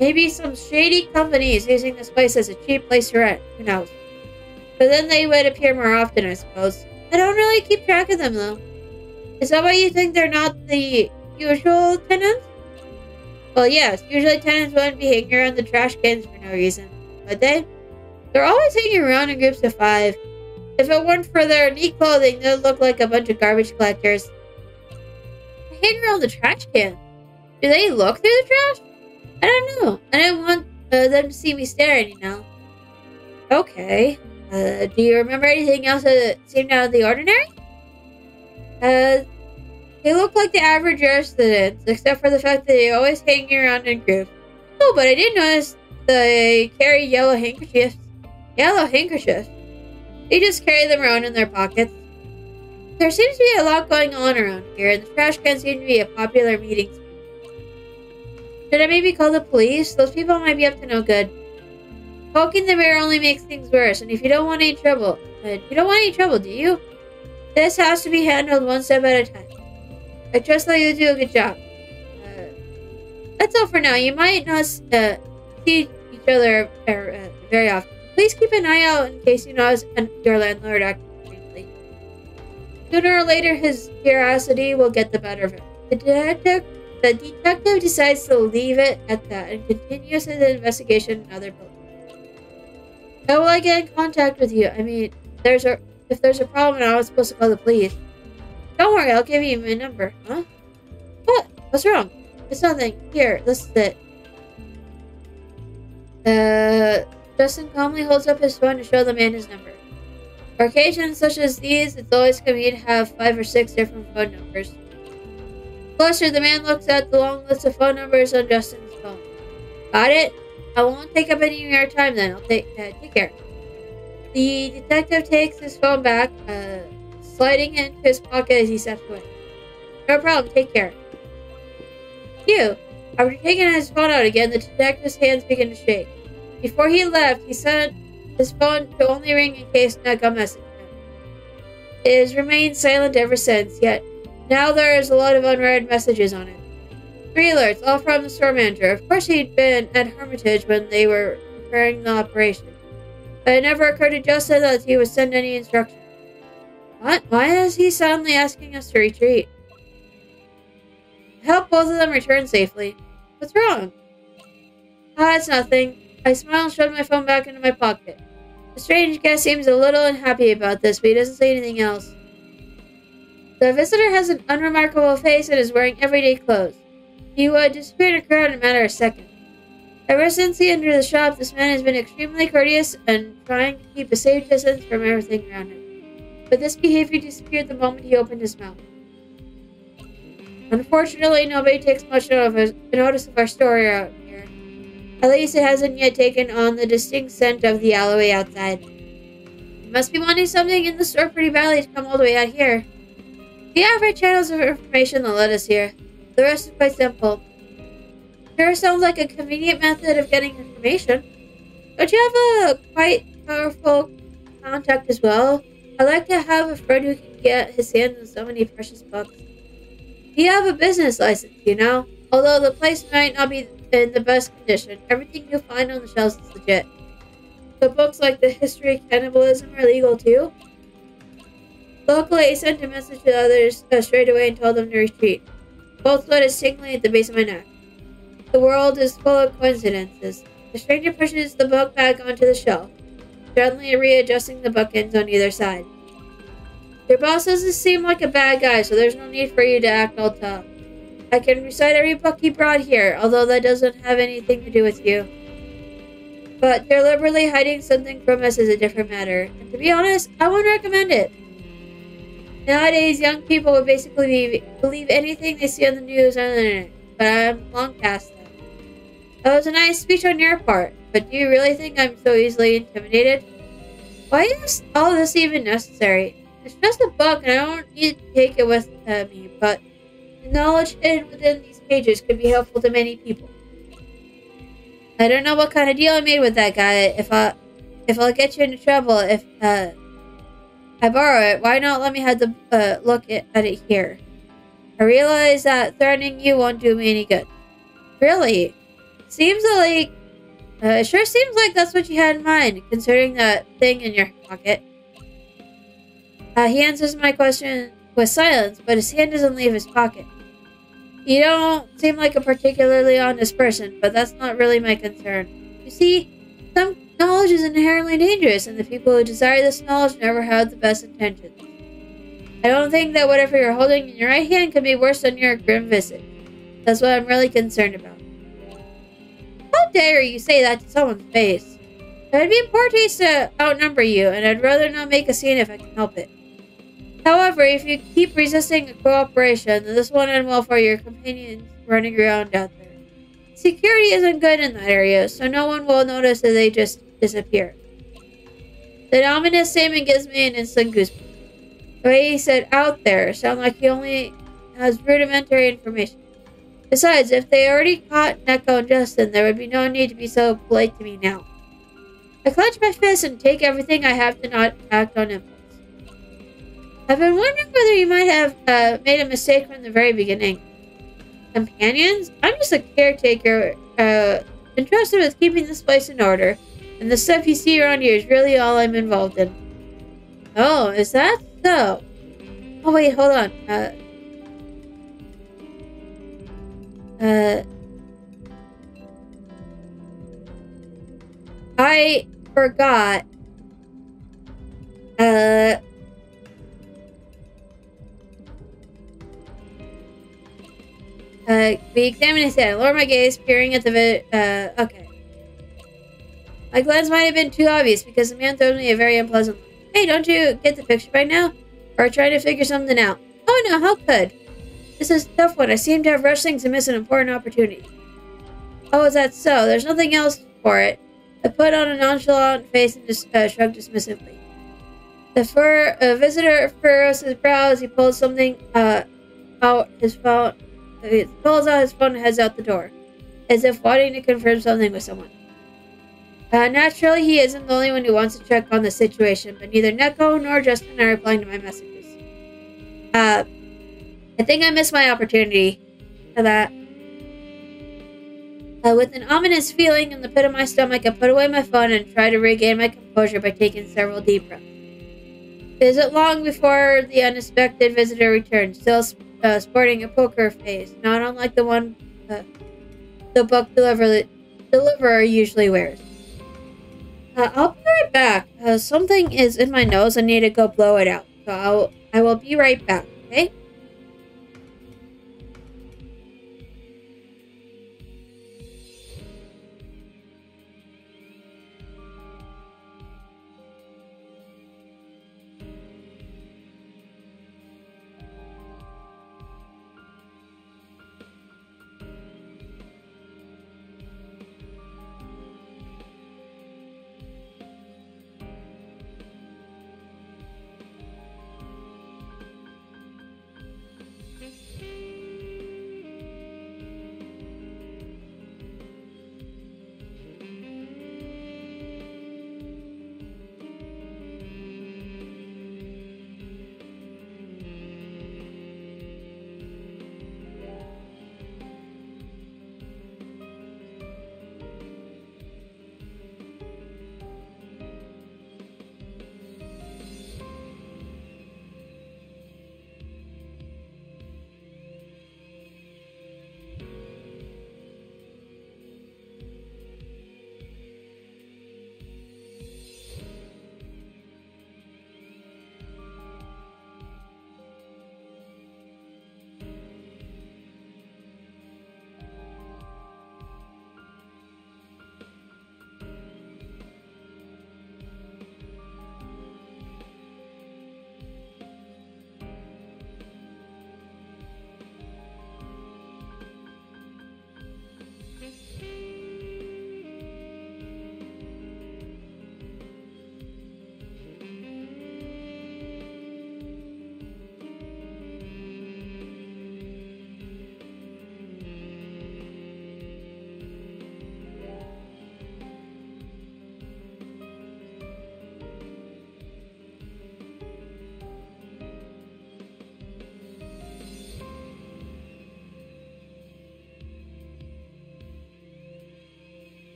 Maybe some shady companies using this place as a cheap place to rent. Who knows? But then they would appear more often, I suppose. I don't really keep track of them, though. Is that why you think they're not the usual tenants? Well, yes. Usually tenants wouldn't be hanging around the trash cans for no reason. Would they? They're always hanging around in groups of 5. If it weren't for their neat clothing, they'd look like a bunch of garbage collectors. They hang around the trash can. Do they look through the trash? I don't know. I didn't want them to see me staring, you know. Okay. Do you remember anything else that seemed out of the ordinary? They look like the average residents, except for the fact that they always hang around in groups. Oh, but I did notice they carry yellow handkerchiefs. Yellow handkerchiefs? They just carry them around in their pockets. There seems to be a lot going on around here, and the trash can seem to be a popular meeting spot. Should I maybe call the police? Those people might be up to no good. Poking the bear only makes things worse, and if you don't want any trouble... you don't want any trouble, do you? This has to be handled one step at a time. I trust that you'll do a good job. That's all for now. You might not see each other very often. Please keep an eye out in case you notice your landlord acting strangely. Sooner or later, his curiosity will get the better of him. The detective decides to leave it at that and continues his investigation in other buildings. How will I get in contact with you? I mean, if there's a problem, I was supposed to call the police. Don't worry, I'll give you my number. Huh? What? What's wrong? It's nothing. Here, this is it. Justin calmly holds up his phone to show the man his number. For occasions such as these, it's always convenient to have 5 or 6 different phone numbers. Closer, the man looks at the long list of phone numbers on Justin's phone. Got it? I won't take up any of your time then. I'll take care. The detective takes his phone back, sliding it into his pocket as he steps away. No problem. Take care. Phew. After taking his phone out again, the detective's hands begin to shake. Before he left, he set his phone to only ring in case Neko messaged him. It has remained silent ever since, yet now there is a lot of unread messages on it. 3 alerts, all from the store manager. Of course he'd been at Hermitage when they were preparing the operation. But it never occurred to Justin that he would send any instructions. What? Why is he suddenly asking us to retreat? I hope both of them return safely. What's wrong? It's nothing. I smile and shove my phone back into my pocket. The strange guest seems a little unhappy about this, but he doesn't say anything else. The visitor has an unremarkable face and is wearing everyday clothes. He would disappear in a crowd in a matter of seconds. Ever since he entered the shop, this man has been extremely courteous and trying to keep a safe distance from everything around him. But this behavior disappeared the moment he opened his mouth. Unfortunately, nobody takes much notice of our story out here. At least it hasn't yet taken on the distinct scent of the alleyway outside. You must be wanting something in the store pretty badly to come all the way out here. We have our channels of information that led us here. The rest is quite simple. Sure sounds like a convenient method of getting information. Don't you have a quite powerful contact as well? I'd like to have a friend who can get his hands on so many precious books. You have a business license, you know? Although the place might not be in the best condition, everything you'll find on the shelves is legit. So books like the history of cannibalism are legal too? Locally, I sent a message to the others straight away and told them to retreat. Both blood is tingling at the base of my neck. The world is full of coincidences. The stranger pushes the book back onto the shelf, gently readjusting the bookends on either side. Your boss doesn't seem like a bad guy, so there's no need for you to act all tough. I can recite every book you brought here, although that doesn't have anything to do with you. But deliberately hiding something from us is a different matter, and to be honest, I wouldn't recommend it. Nowadays, young people would basically believe anything they see on the news or on the internet, but I'm long past that. That was a nice speech on your part, but do you really think I'm so easily intimidated? Why is all this even necessary? It's just a book, and I don't need to take it with me, but the knowledge hidden within these pages could be helpful to many people. I don't know what kind of deal I made with that guy. If I'll get you into trouble, if I borrow it, why not let me have the look at it here? I realize that threatening you won't do me any good. Really? It sure seems like that's what you had in mind, considering that thing in your pocket. He answers my question with silence, but his hand doesn't leave his pocket. You don't seem like a particularly honest person, but that's not really my concern. You see, some knowledge is inherently dangerous, and the people who desire this knowledge never have the best intentions. I don't think that whatever you're holding in your right hand could be worse than your grim visage. That's what I'm really concerned about. How dare you say that to someone's face? It would be in poor taste to outnumber you, and I'd rather not make a scene if I can help it. However, if you keep resisting a cooperation, then this won't end well for your companions running around out there. Security isn't good in that area, so no one will notice that they just disappear. The ominous statement gives me an instant goosebump. The way he said "out there" sounds like he only has rudimentary information. Besides, if they already caught Neko and Justin, there would be no need to be so polite to me now. I clench my fist and take everything I have to not act on impulse. I've been wondering whether you might have made a mistake from the very beginning. companions? I'm just a caretaker, entrusted with keeping this place in order. And the stuff you see around here is really all I'm involved in. Oh, is that so? Oh, wait, hold on. I forgot. We examined his head. I lowered my gaze, peering at the okay. My glance might have been too obvious because the man throws me a very unpleasant look. Hey, don't you get the picture by now? Or trying to figure something out? Oh no, how could? This is a tough one. I seem to have rushed things and missed an important opportunity. Oh, is that so? There's nothing else for it. I put on a nonchalant face and just shrugged dismissively. The visitor furrows his brow as he pulls something out his phone. He pulls out his phone and heads out the door, as if wanting to confirm something with someone. Naturally, he isn't the only one who wants to check on the situation, but neither Neko nor Justin are replying to my messages. I think I missed my opportunity for that. With an ominous feeling in the pit of my stomach, I put away my phone and try to regain my composure by taking several deep breaths. It isn't long before the unexpected visitor returned, still sporting a poker face, not unlike the one the book deliverer usually wears. I'll be right back. Something is in my nose. I need to go blow it out. So I will be right back, okay?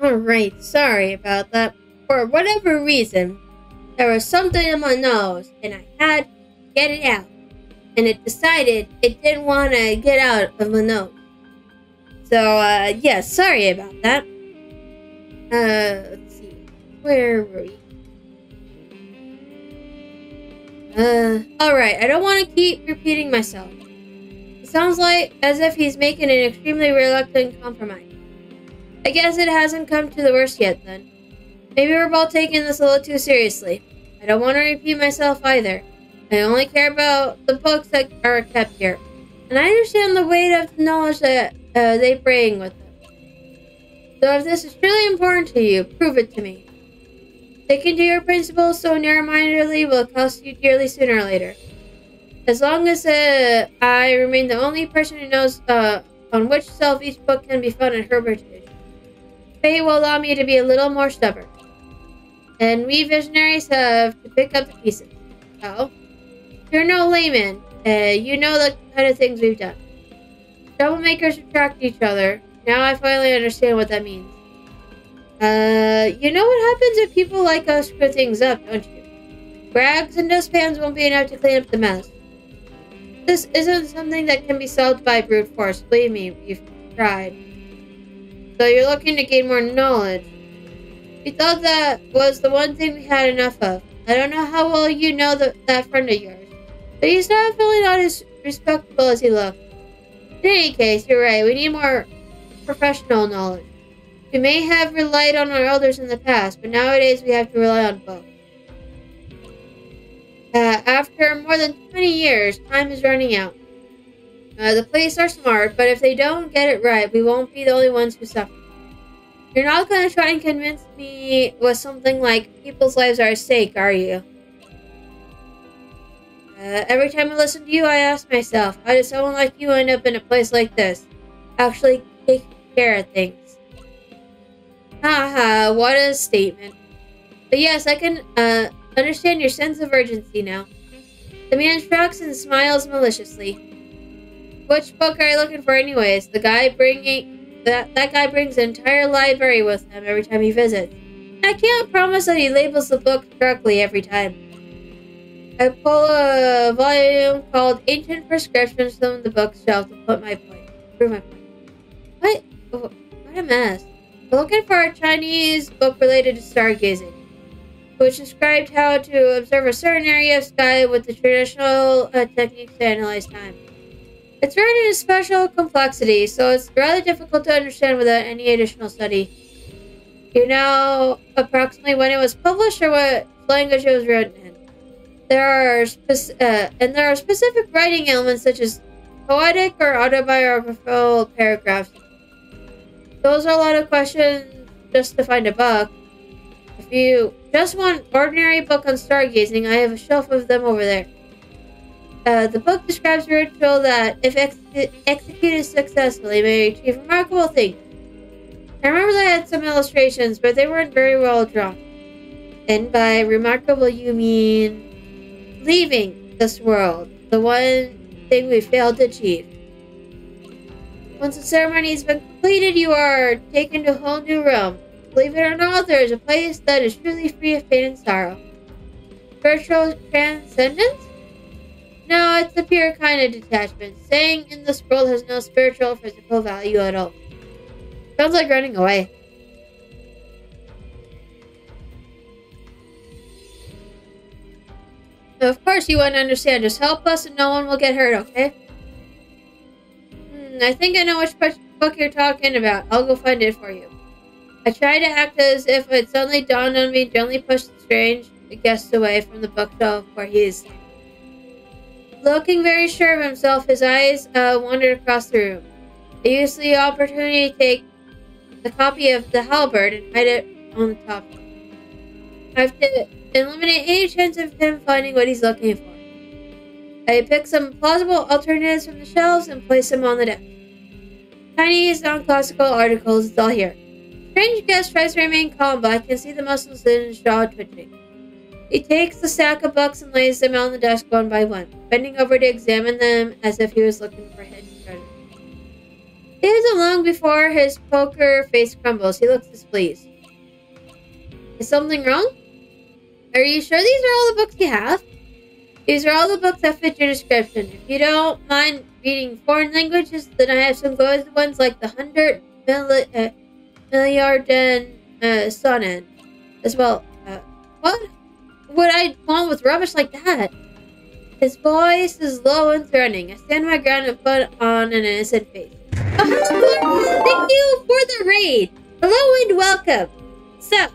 Alright, sorry about that. For whatever reason, there was something in my nose, and I had to get it out. And it decided it didn't want to get out of my nose. So, yeah, sorry about that. Let's see. Where were we? Alright, I don't want to keep repeating myself. It sounds like as if he's making an extremely reluctant compromise. I guess it hasn't come to the worst yet, then. Maybe we're both taking this a little too seriously. I don't want to repeat myself either. I only care about the books that are kept here. And I understand the weight of the knowledge that they bring with them. So if this is truly important to you, prove it to me. Sticking to your principles so narrow-mindedly will cost you dearly sooner or later. As long as I remain the only person who knows on which shelf each book can be found in Hermitage, fate will allow me to be a little more stubborn. And we visionaries have to pick up the pieces. So, you're no layman. You know the kind of things we've done. Troublemakers attract each other. Now I finally understand what that means. You know what happens if people like us screw things up, don't you? Rags and dustpans won't be enough to clean up the mess. This isn't something that can be solved by brute force. Believe me, we've tried. So you're looking to gain more knowledge. We thought that was the one thing we had enough of. I don't know how well you know that friend of yours, but he's definitely not as respectable as he looks. In any case, you're right. We need more professional knowledge. We may have relied on our elders in the past, but nowadays we have to rely on both. After more than 20 years, time is running out. The police are smart, but if they don't get it right, we won't be the only ones who suffer. You're not going to try and convince me with something like people's lives are at stake, are you? Every time I listen to you, I ask myself, how did someone like you end up in a place like this? Actually taking care of things. Haha, what a statement. But yes, I can understand your sense of urgency now. The man shrugs and smiles maliciously. Which book are you looking for anyways? The guy bringing... That guy brings an entire library with him every time he visits. I can't promise that he labels the book correctly every time. I pull a volume called Ancient Prescriptions from the bookshelf to prove my point. What? Oh, what a mess. We're looking for a Chinese book related to stargazing, which described how to observe a certain area of sky with the traditional techniques to analyze time. It's written in special complexity, so it's rather difficult to understand without any additional study. You know approximately when it was published or what language it was written in. There are specific writing elements such as poetic or autobiographical paragraphs. Those are a lot of questions just to find a book. If you just want an ordinary book on stargazing, I have a shelf of them over there. The book describes a ritual that, if executed successfully, may achieve remarkable things. I remember they had some illustrations, but they weren't very well drawn. And by remarkable, you mean leaving this world, the one thing we failed to achieve. Once the ceremony has been completed, you are taken to a whole new realm. Believe it or not, there is a place that is truly free of pain and sorrow. Spiritual transcendence? No, it's a pure kind of detachment. Staying in this world has no spiritual or physical value at all. Sounds like running away. Of course you want to understand. Just help us and no one will get hurt, okay? I think I know which book you're talking about. I'll go find it for you. I try to act as if it suddenly dawned on me, gently pushed the strange guest away from the bookshelf where he is standing. Looking very sure of himself, his eyes wandered across the room. I used the opportunity to take the copy of The Halberd and hide it on the top. I have to eliminate any chance of him finding what he's looking for. I pick some plausible alternatives from the shelves and place them on the desk. Chinese non-classical articles, it's all here. Strange guest tries to remain calm, but I can see the muscles in his jaw twitching. He takes the stack of books and lays them on the desk one by one, bending over to examine them as if he was looking for hidden treasure. It isn't long before his poker face crumbles. He looks displeased. Is something wrong? Are you sure these are all the books you have? These are all the books that fit your description. If you don't mind reading foreign languages, then I have some good ones like the 100 Milliarden Sonnen as well. What would I want with rubbish like that? His voice is low and threatening. I stand my ground and put on an innocent face. Oh, thank you for the raid. Hello and welcome. So,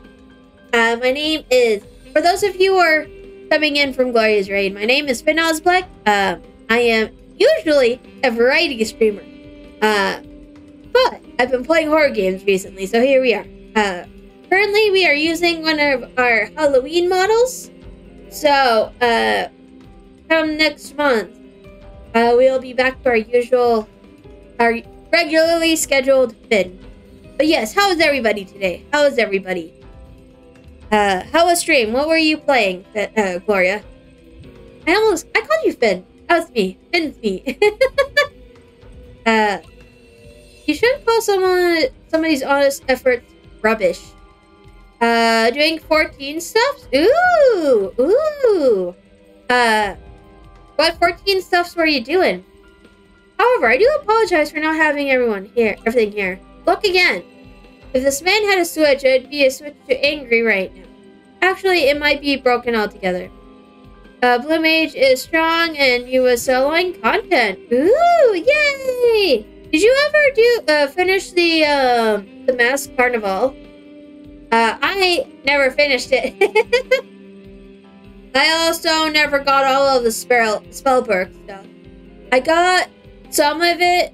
my name is, for those of you who are coming in from Gloria's raid, my name is FinOzbleck. I am usually a variety streamer. But I've been playing horror games recently, so here we are. Currently, we are using one of our Halloween models. So, come next month, we'll be back to our regularly scheduled Fin. But yes, how is everybody today? How is everybody? How was stream? What were you playing, Gloria? I called you Fin. That was me. Fin's me. You shouldn't call somebody's honest efforts rubbish. Doing 14 stuffs? Ooh. What 14 stuffs were you doing? However, I do apologize for not having everything here. Look again. If this man had a switch, it'd be a switch to angry right now. Actually, it might be broken altogether. Blue Mage is strong and you was selling content. Ooh, yay! Did you ever finish the Masked Carnival? I never finished it. I also never got all of the spellbook stuff. I got some of it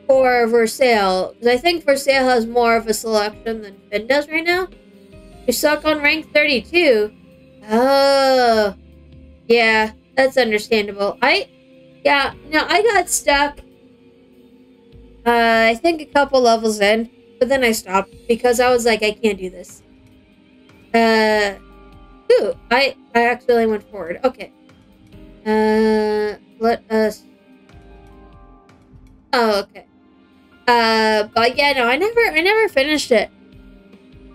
for Versailles, because I think Versailles has more of a selection than Finn does right now. You suck on rank 32. Oh, yeah, that's understandable. I got stuck. I think a couple levels in, but then I stopped because I was like, I can't do this. Ooh, I accidentally went forward. Okay. Let us. Oh, okay. But yeah, no, I never finished it.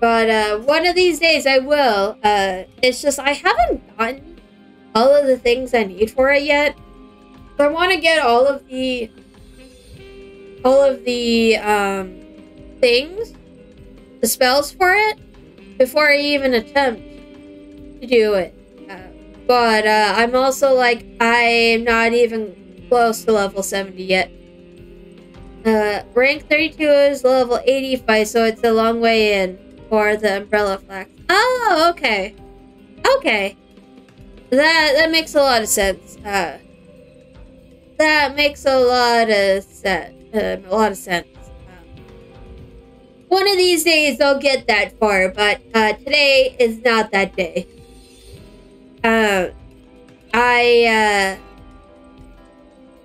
But one of these days I will. It's just I haven't gotten all of the things I need for it yet. So I want to get all of the things, the spells for it, before I even attempt to do it. But I'm also like, I'm not even close to level 70 yet. Rank 32 is level 85, so it's a long way in for the umbrella flags. Oh, okay. Okay. That makes a lot of sense. That makes a lot of sense. One of these days they'll get that far, but today is not that day.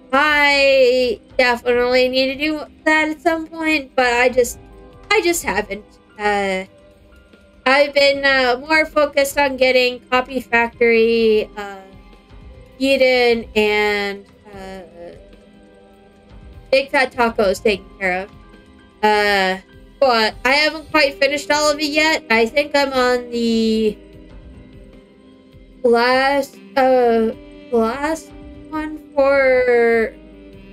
I definitely need to do that at some point, but I just haven't. I've been more focused on getting Copy Factory, Eden, and Big Fat Tacos taken care of. But I haven't quite finished all of it yet. I think I'm on the last one for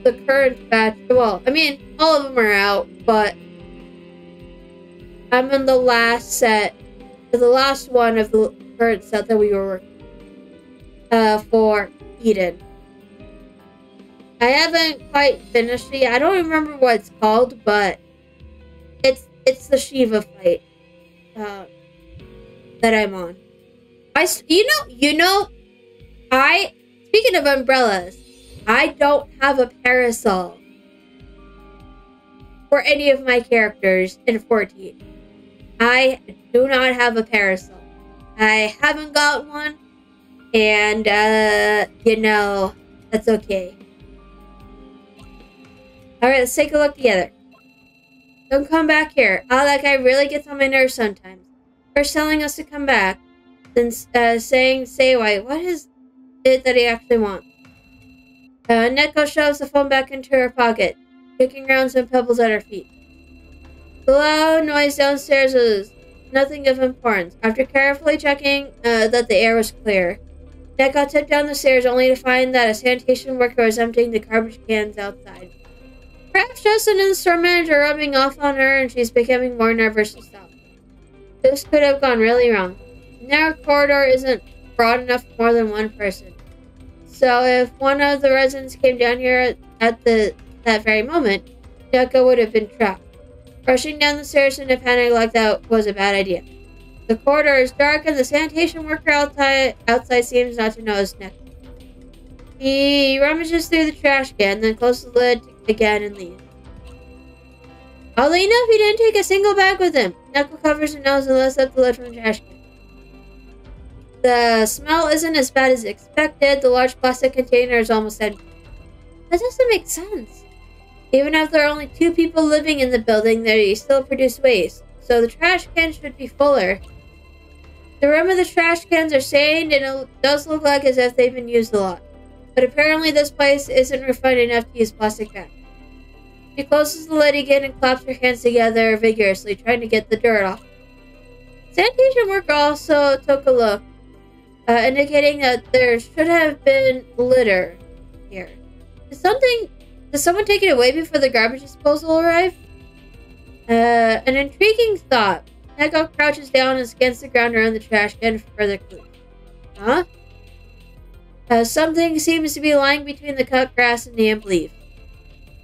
the current batch. Well, I mean, all of them are out, but I'm on the last set, the last one of the current set that we were working for Eden. I haven't quite finished it yet. I don't remember what it's called, but it's the Shiva fight that I'm on. Speaking of umbrellas, I don't have a parasol for any of my characters in 14. I do not have a parasol. I haven't got one, and that's okay. Alright, let's take a look together. Don't come back here. That guy really gets on my nerves sometimes. First telling us to come back, then saying, say why. What is it that he actually wants? Neko shoves the phone back into her pocket, kicking around some pebbles at her feet. The loud noise downstairs was nothing of importance. After carefully checking that the air was clear, Neko tipped down the stairs only to find that a sanitation worker was emptying the garbage cans outside. Perhaps Justin and the store manager are rubbing off on her and she's becoming more nervous herself. This could have gone really wrong. The narrow corridor isn't broad enough for more than one person. So if one of the residents came down here at that very moment, Neko would have been trapped. Rushing down the stairs in a panic like that was a bad idea. The corridor is dark and the sanitation worker outside seems not to notice Neko. He rummages through the trash can, then closes the lid again and leaves. Oddly enough, he didn't take a single bag with him. Neko covers her nose and lifts up the lid from the trash can. The smell isn't as bad as expected. The large plastic container is almost empty. That doesn't make sense. Even if there are only 2 people living in the building, they still produce waste. So the trash cans should be fuller. The rim of the trash cans are stained, and it does look like as if they've been used a lot. But apparently this place isn't refined enough to use plastic bags. She closes the lid again and claps her hands together vigorously, trying to get the dirt off. Sanitation worker also took a look, indicating that there should have been litter here. Did someone take it away before the garbage disposal arrived? An intriguing thought. Neko crouches down and scans the ground around the trash can for further clues. Huh? Something seems to be lying between the cut grass and the damp leaf.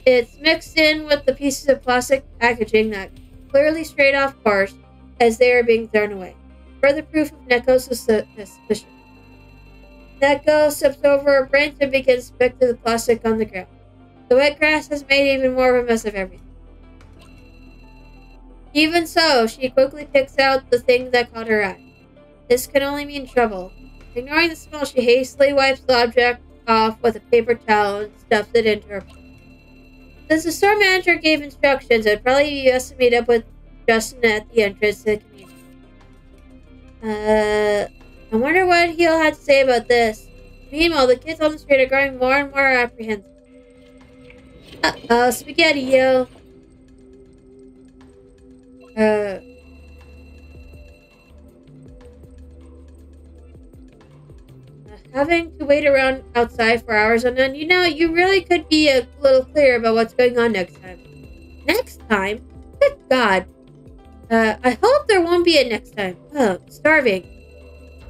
It's mixed in with the pieces of plastic packaging that clearly strayed off course as they are being thrown away. Further proof of Neko's suspicion. Neko steps over a branch and begins to pick through the plastic on the ground. The wet grass has made even more of a mess of everything. Even so, she quickly picks out the thing that caught her eye. This can only mean trouble. Ignoring the smell, she hastily wipes the object off with a paper towel and stuffs it into her pocket. Since the store manager gave instructions, it would probably be best to meet up with Justin at the entrance to the community. I wonder what he'll have to say about this. Meanwhile, the kids on the street are growing more and more apprehensive. Uh-oh, Spaghetti-O. Having to wait around outside for hours on end, you really could be a little clearer about what's going on next time. Next time? Good God. I hope there won't be a next time. Oh, I'm starving.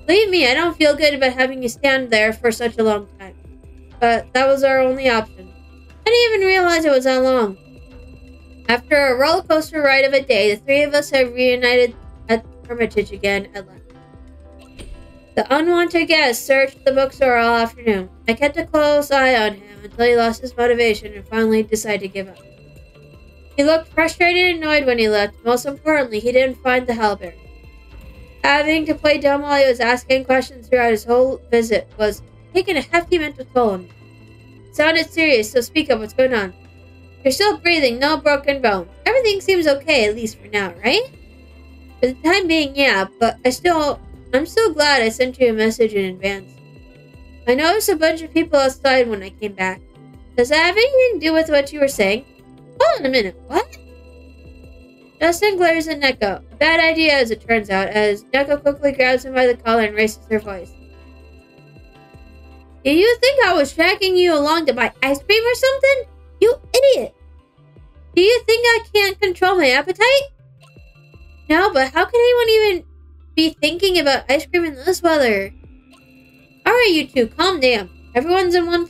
Believe me, I don't feel good about having you stand there for such a long time. But that was our only option. I didn't even realize it was that long. After a roller coaster ride of a day, the 3 of us have reunited at Hermitage again at last. The unwanted guest searched the bookstore all afternoon. I kept a close eye on him until he lost his motivation and finally decided to give up. He looked frustrated and annoyed when he left. Most importantly, he didn't find the halberd. Having to play dumb while he was asking questions throughout his whole visit was taking a hefty mental toll on me. It sounded serious, so speak up. What's going on? You're still breathing, no broken bones. Everything seems okay, at least for now, right? For the time being, yeah, but I'm still glad I sent you a message in advance. I noticed a bunch of people outside when I came back. Does that have anything to do with what you were saying? Hold on a minute, what? Justin glares at Neko. A bad idea, as it turns out, as Neko quickly grabs him by the collar and raises her voice. Do you think I was tracking you along to buy ice cream or something? You idiot! Do you think I can't control my appetite? No, but how could anyone even be thinking about ice cream in this weather? Alright, you two, calm down. Everyone's in one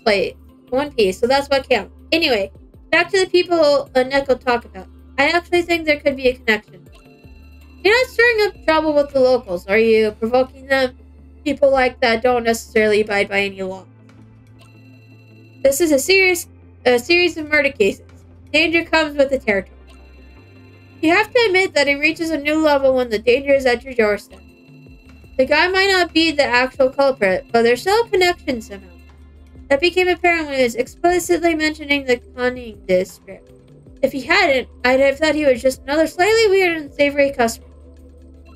piece, so that's what counts. Anyway, back to the people Neko talk about. I actually think there could be a connection. You're not stirring up trouble with the locals, are you? Provoking them? People like that don't necessarily abide by any law. This is a series of murder cases. Danger comes with the territory. You have to admit that it reaches a new level when the danger is at your doorstep. The guy might not be the actual culprit, but there's still a connection somehow. That became apparent when he was explicitly mentioning the conning district. If he hadn't, I'd have thought he was just another slightly weird and unsavory customer.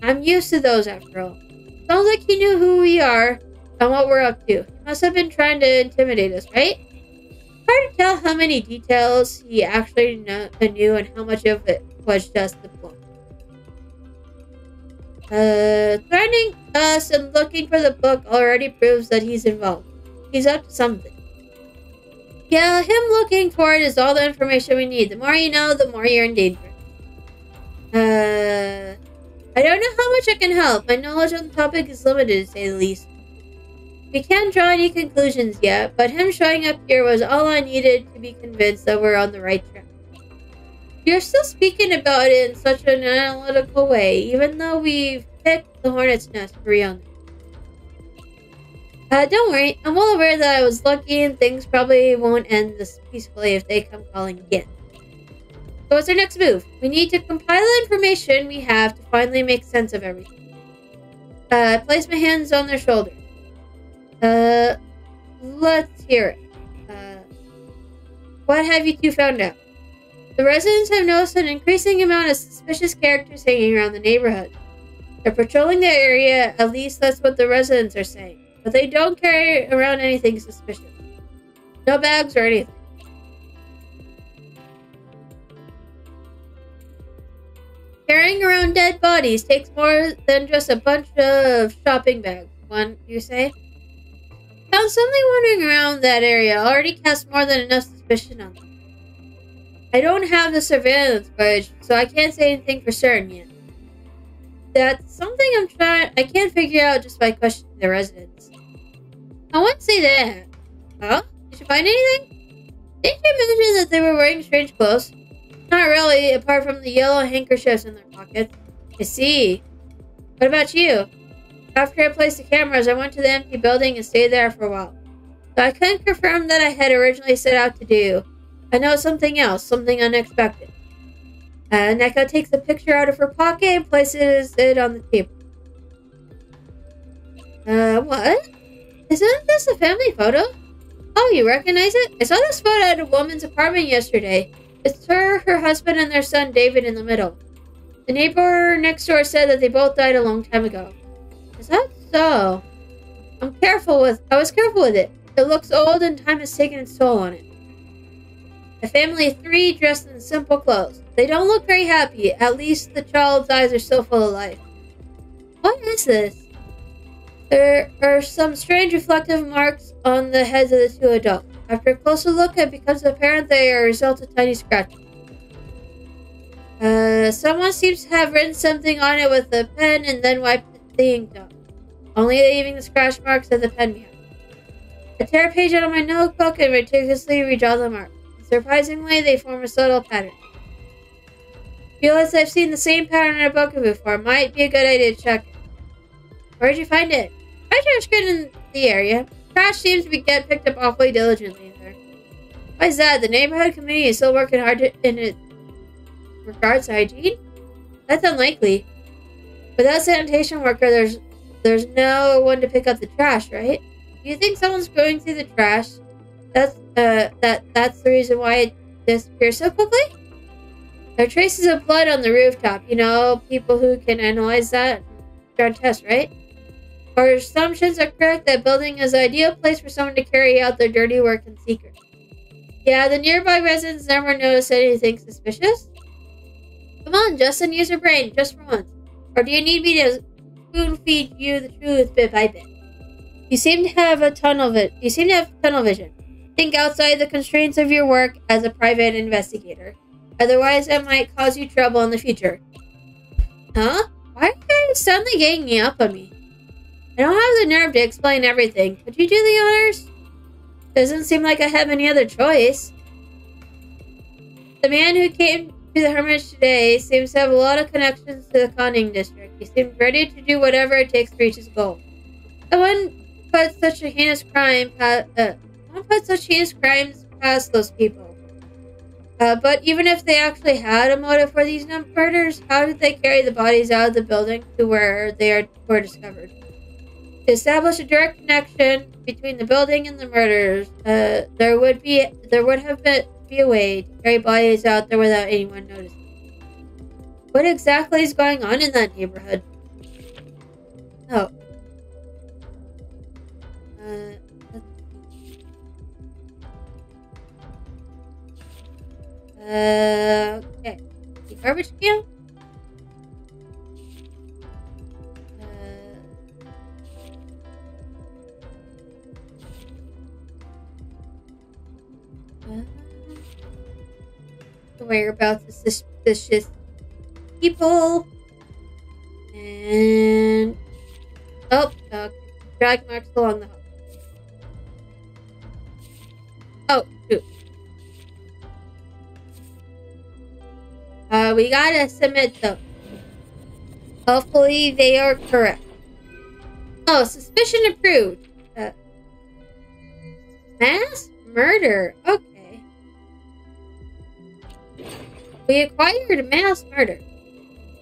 I'm used to those, after all. Sounds like he knew who we are and what we're up to. He must have been trying to intimidate us, right? Hard to tell how many details he actually knew and how much of it was just the plot. Threatening us and looking for the book already proves that he's involved. He's up to something. Yeah, him looking for it is all the information we need. The more you know, the more you're in danger. I don't know how much I can help. My knowledge on the topic is limited, to say the least. We can't draw any conclusions yet, but him showing up here was all I needed to be convinced that we're on the right track. You're still speaking about it in such an analytical way, even though we've picked the hornet's nest for real. Don't worry, I'm well aware that I was lucky and things probably won't end this peacefully if they come calling again. So what's our next move? We need to compile the information we have to finally make sense of everything. I place my hands on their shoulders. Let's hear it. What have you two found out? The residents have noticed an increasing amount of suspicious characters hanging around the neighborhood. They're patrolling the area, at least that's what the residents are saying. But they don't carry around anything suspicious. No bags or anything. Carrying around dead bodies takes more than just a bunch of shopping bags, one, you say? Found something wandering around that area already casts more than enough suspicion on them. I don't have the surveillance footage, so I can't say anything for certain yet. That's something I can't figure out just by questioning the residents. I wouldn't say that. Huh? Did you find anything? Didn't you mention that they were wearing strange clothes? Not really, apart from the yellow handkerchiefs in their pockets. I see. What about you? After I placed the cameras, I went to the empty building and stayed there for a while. So I couldn't confirm that I had originally set out to do. I know something else, something unexpected. Neko takes a picture out of her pocket and places it on the table. What? Isn't this a family photo? Oh, you recognize it? I saw this photo at a woman's apartment yesterday. It's her husband, and their son, David, in the middle. The neighbor next door said that they both died a long time ago. Is that so? I was careful with it. It looks old and time has taken its toll on it. A family of 3 dressed in simple clothes. They don't look very happy. At least the child's eyes are still full of life. What is this? There are some strange reflective marks on the heads of the 2 adults. After a closer look, it becomes apparent they are a result of tiny scratches. Someone seems to have written something on it with a pen and then wiped the ink off, only leaving the scratch marks of the pen behind. I tear a page out of my notebook and meticulously redraw the marks. Surprisingly, they form a subtle pattern. Realize I've seen the same pattern in a book before. Might be a good idea to check it. Where'd you find it? I trash can in the area. Trash seems to get picked up awfully diligently there. Why is that? The neighborhood committee is still working hard in it regards to hygiene? That's unlikely. Without a sanitation worker, there's no one to pick up the trash, right? Do you think someone's going through the trash? That's the reason why it disappears so quickly? There are traces of blood on the rooftop. You know, people who can analyze that and test, right? Our assumptions are correct that building is the ideal place for someone to carry out their dirty work in secret. Yeah, the nearby residents never noticed anything suspicious. Come on, Justin, use your brain, just for once. Or do you need me to spoon feed you the truth bit by bit? You seem to have tunnel vision. Think outside the constraints of your work as a private investigator. Otherwise, it might cause you trouble in the future. Huh? Why are you suddenly ganging up on me? I don't have the nerve to explain everything. Could you do the honors? Doesn't seem like I have any other choice. The man who came to the Hermitage today seems to have a lot of connections to the conning district. He seems ready to do whatever it takes to reach his goal. I wouldn't put such heinous crimes past those people. But even if they actually had a motive for these murders, how did they carry the bodies out of the building to where they were discovered? To establish a direct connection between the building and the murders, there would have been a way to carry bodies out there without anyone noticing. What exactly is going on in that neighborhood? Oh. Okay. The garbage can? The whereabouts of suspicious people. And drag marks along the hall. Oh, shoot. We gotta submit them. Hopefully they are correct. Oh, suspicion approved. Mass murder. Okay. We acquired a mass murder.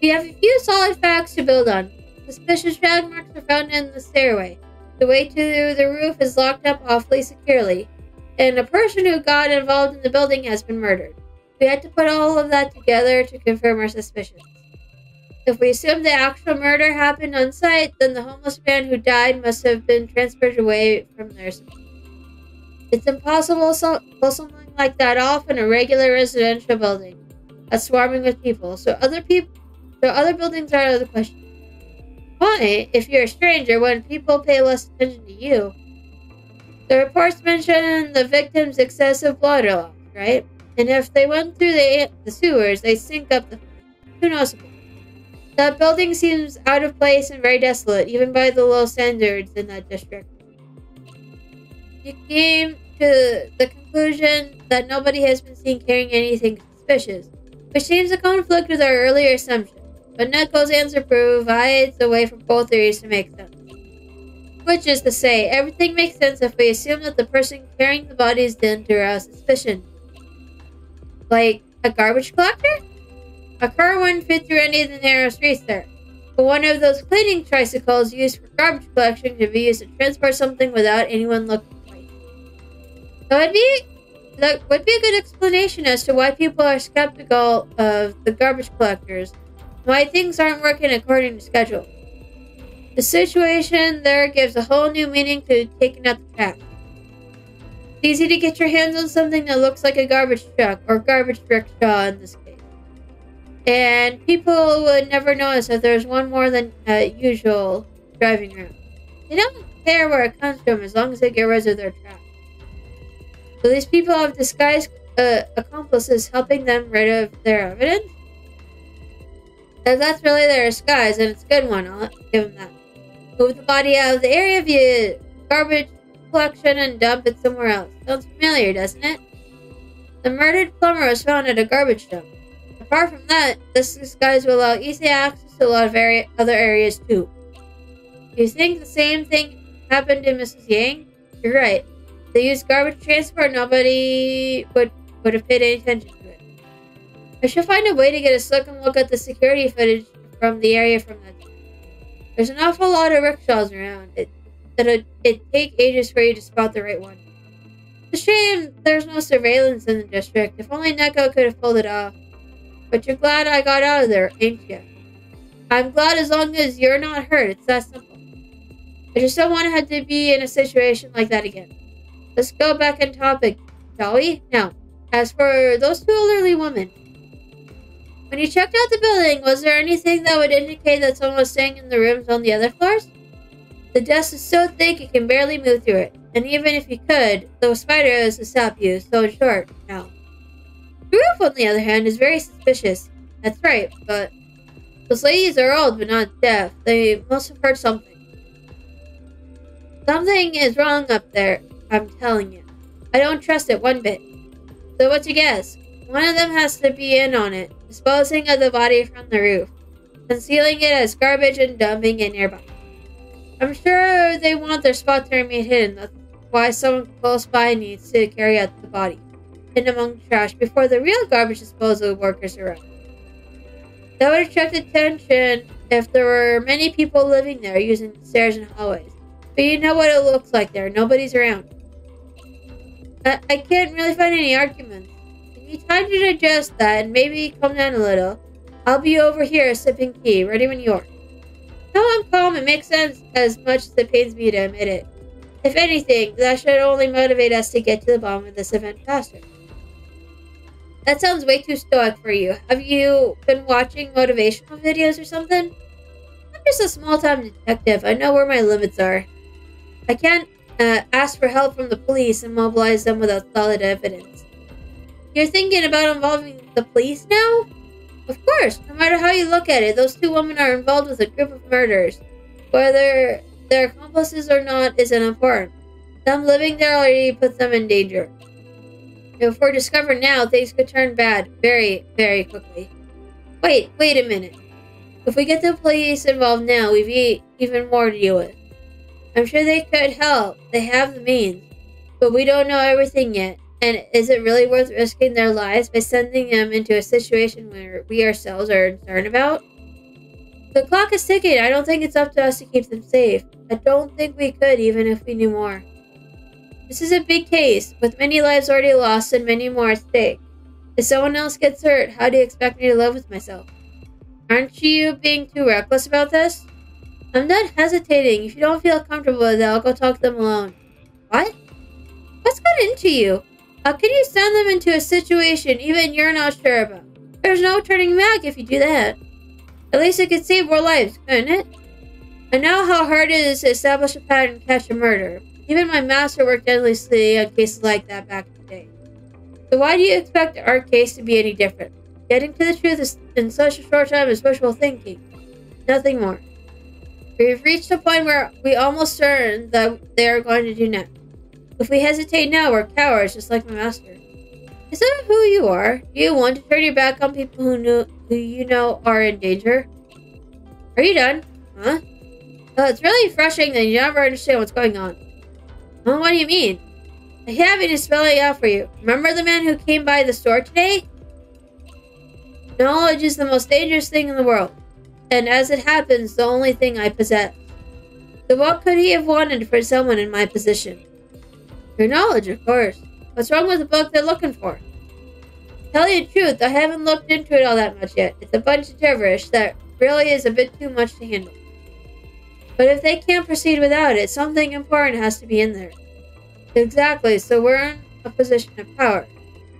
We have a few solid facts to build on. Suspicious drag marks were found in the stairway. The way to the roof is locked up awfully securely, and a person who got involved in the building has been murdered. We had to put all of that together to confirm our suspicions. If we assume the actual murder happened on site, then the homeless man who died must have been transferred away from there. It's impossible to pull something like that off in a regular residential building that's swarming with people, so other buildings are out of the question. Why, if you're a stranger, when people pay less attention to you? The reports mention the victim's excessive blood loss, right? And if they went through the sewers, they sink up the... Who knows? That building seems out of place and very desolate, even by the low standards in that district. You came to the conclusion that nobody has been seen carrying anything suspicious, which seems to conflict with our earlier assumption. But Neko's answer provides a way for both theories to make sense. Which is to say, everything makes sense if we assume that the person carrying the bodies didn't arouse suspicion. Like a garbage collector? A car wouldn't fit through any of the narrow streets there. But one of those cleaning tricycles used for garbage collection could be used to transport something without anyone looking twice. That would be a good explanation as to why people are skeptical of the garbage collectors, and why things aren't working according to schedule. The situation there gives a whole new meaning to taking out the trash. It's easy to get your hands on something that looks like a garbage truck, or garbage rickshaw in this case. And people would never notice that there's one more than usual driving around. They don't care where it comes from as long as they get rid of their trash. So these people have disguised accomplices helping them rid of their evidence? That's really their disguise, and it's a good one, I'll give them that. Move the body out of the area via garbage collection and dump it somewhere else. Sounds familiar, doesn't it? The murdered plumber was found at a garbage dump. Apart from that, this disguise will allow easy access to a lot of other areas too. Do you think the same thing happened to Mrs. Yang? You're right. They used garbage transport, nobody would have paid any attention to it. I should find a way to get a second look at the security footage from the area from that time. There's an awful lot of rickshaws around. It'd take ages for you to spot the right one. It's a shame there's no surveillance in the district. If only Neko could have pulled it off. But you're glad I got out of there, ain't you? I'm glad as long as you're not hurt. It's that simple. I just don't want to have to be in a situation like that again. Let's go back on topic, shall we? Now, as for those two elderly women, when you checked out the building, was there anything that would indicate that someone was staying in the rooms on the other floors? The dust is so thick you can barely move through it. And even if you could, those spiders would stop you, so in short, no. The roof, on the other hand, is very suspicious. That's right, but those ladies are old but not deaf. They must have heard something. Something is wrong up there, I'm telling you. I don't trust it one bit. So what's your guess? One of them has to be in on it, disposing of the body from the roof, concealing it as garbage and dumping it nearby. I'm sure they want their spot to remain hidden. That's why someone close by needs to carry out the body in among the trash before the real garbage disposal workers arrive. That would attract attention if there were many people living there using the stairs and hallways. But you know what it looks like there. Nobody's around. I can't really find any arguments. You need time to digest that and maybe calm down a little. I'll be over here sipping tea, ready when you are. No, I'm calm. It makes sense as much as it pains me to admit it. If anything, that should only motivate us to get to the bottom of this event faster. That sounds way too stoic for you. Have you been watching motivational videos or something? I'm just a small-time detective. I know where my limits are. I can't ask for help from the police and mobilize them without solid evidence. You're thinking about involving the police now? Of course. No matter how you look at it, those two women are involved with a group of murders. Whether they're accomplices or not isn't important. Them living there already puts them in danger. If we're discovered now, things could turn bad very, very quickly. Wait a minute. If we get the police involved now, we've even more to deal with. I'm sure they could help. They have the means. But we don't know everything yet. And is it really worth risking their lives by sending them into a situation where we ourselves are concerned about? The clock is ticking. I don't think it's up to us to keep them safe. I don't think we could, even if we knew more. This is a big case, with many lives already lost and many more at stake. If someone else gets hurt, how do you expect me to live with myself? Aren't you being too reckless about this? I'm not hesitating. If you don't feel comfortable with it, I'll go talk to them alone. What? What's got into you? How can you send them into a situation even you're not sure about? There's no turning back if you do that. At least it could save more lives, couldn't it? I know how hard it is to establish a pattern and catch a murder. Even my master worked endlessly on cases like that back in the day. So why do you expect our case to be any different? Getting to the truth in such a short time is wishful thinking. Nothing more. We've reached a point where we almost certain that they are going to do next. If we hesitate now, we're cowards, just like my master. Is that who you are? Do you want to turn your back on people who you know are in danger? Are you done? Huh? It's really refreshing that you never understand what's going on. Well, what do you mean? I have to spell it out for you. Remember the man who came by the store today? Knowledge is the most dangerous thing in the world. And as it happens, the only thing I possess. So what could he have wanted for someone in my position? Your knowledge, of course. What's wrong with the book they're looking for? To tell you the truth, I haven't looked into it all that much yet. It's a bunch of gibberish that really is a bit too much to handle. But if they can't proceed without it, something important has to be in there. Exactly, so we're in a position of power.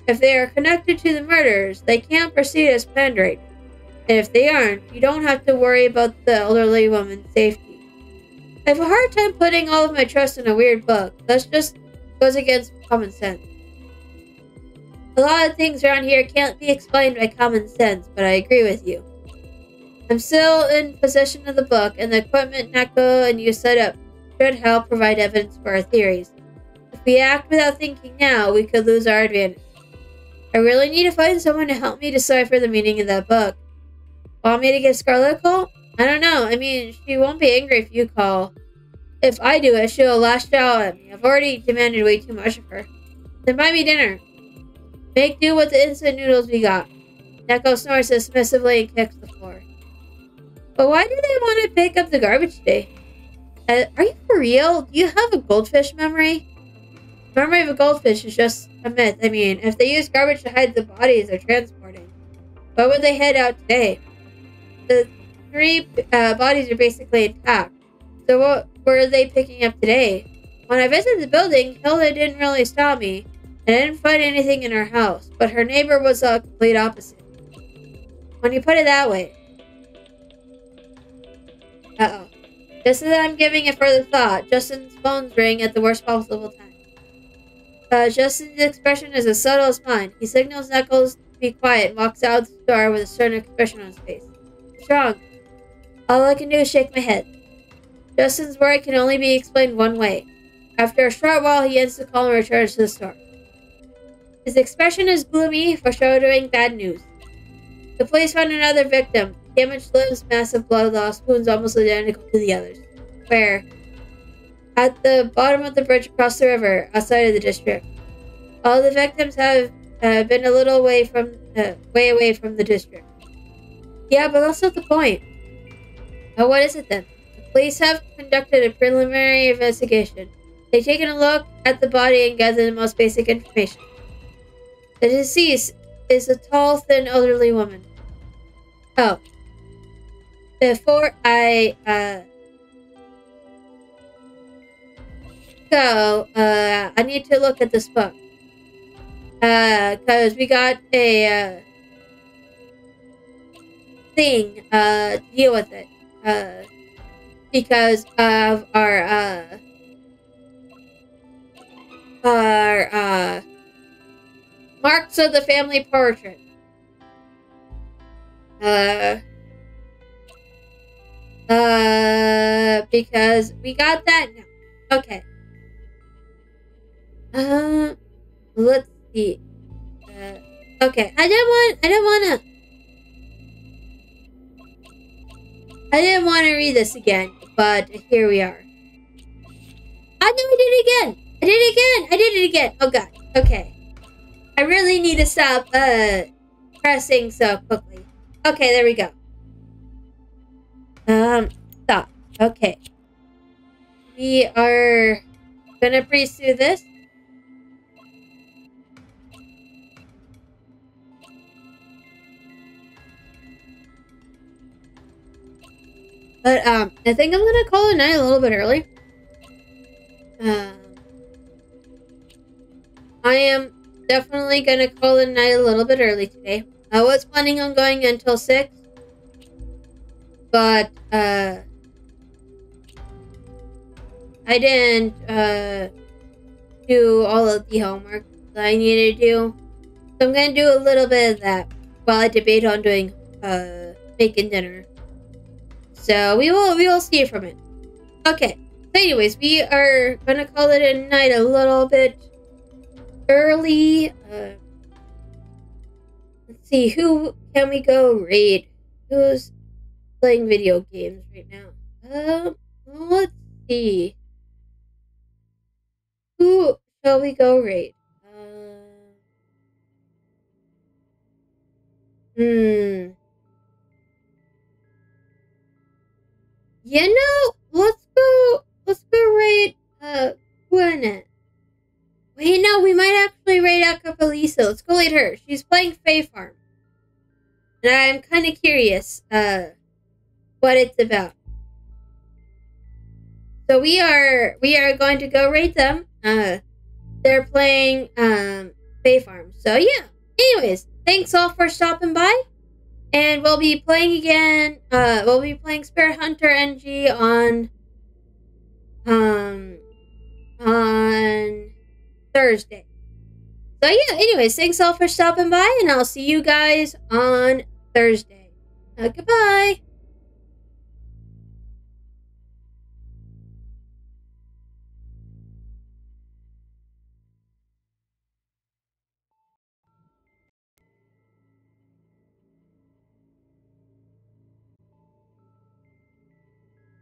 If they are connected to the murders, they can't proceed as planned right now. And if they aren't, you don't have to worry about the elderly woman's safety. I have a hard time putting all of my trust in a weird book. That just goes against common sense. A lot of things around here can't be explained by common sense, but I agree with you. I'm still in possession of the book, and the equipment Neko and you set up should help provide evidence for our theories. If we act without thinking now, we could lose our advantage. I really need to find someone to help me decipher the meaning of that book. Want me to give Scarlet a call? I don't know. I mean, she won't be angry if you call. If I do it, she'll lash out at me. I've already demanded way too much of her. Then buy me dinner. Make do with the instant noodles we got. Neko snores submissively and kicks the floor. But why do they want to pick up the garbage today? Are you for real? Do you have a goldfish memory? Memory of a goldfish is just a myth. I mean, if they use garbage to hide the bodies they're transporting, why would they head out today? The 3 bodies are basically intact. So what were they picking up today? When I visited the building, Hilda didn't really stop me, and I didn't find anything in her house, but her neighbor was a complete opposite. When you put it that way. Uh-oh. Just as I'm giving it further thought, Justin's phones ring at the worst possible time. Justin's expression is as subtle as mine. He signals Knuckles to be quiet and walks out the door with a certain expression on his face. What's wrong? All I can do is shake my head. Justin's worry can only be explained one way. After a short while, he ends the call and returns to the store. His expression is gloomy, foreshadowing bad news. The police found another victim. Damaged limbs, massive blood loss, wounds almost identical to the others. Where? At the bottom of the bridge across the river, outside of the district. All the victims have been a little way away from the district. Yeah, but that's not the point. Now what is it then? The police have conducted a preliminary investigation. They've taken a look at the body and gathered the most basic information. The deceased is a tall, thin, elderly woman. Oh. Before I need to look at this book. Cause we got a thing deal with it. Because of our marks of the family portrait. Because we got that now. Okay. Let's see. Okay. I didn't want to read this again, but here we are. I did it again. Oh god. Okay. I really need to stop pressing so quickly. Okay, there we go. Stop. Okay. We are gonna pursue this. But, I think I'm gonna call it night a little bit early. I am definitely gonna call it night a little bit early today. I was planning on going until 6. But, I didn't, do all of the homework that I needed to do. So I'm gonna do a little bit of that while I debate on doing, bacon dinner. So we will see from it. Okay. So anyways, we are gonna call it a night a little bit early. Let's see, who can we go raid? Who's playing video games right now? Let's see. Who shall we go raid? You know, let's go raid, Gwyneth. Wait, no, we might actually raid out Capalisa. Let's go raid her. She's playing Fae Farm. And I'm kind of curious, what it's about. So we are going to go raid them. They're playing, Fae Farm. So yeah. Anyways, thanks all for stopping by. And we'll be playing again. We'll be playing Spirit Hunter NG on Thursday. So yeah, anyways, thanks all for stopping by, and I'll see you guys on Thursday. Goodbye.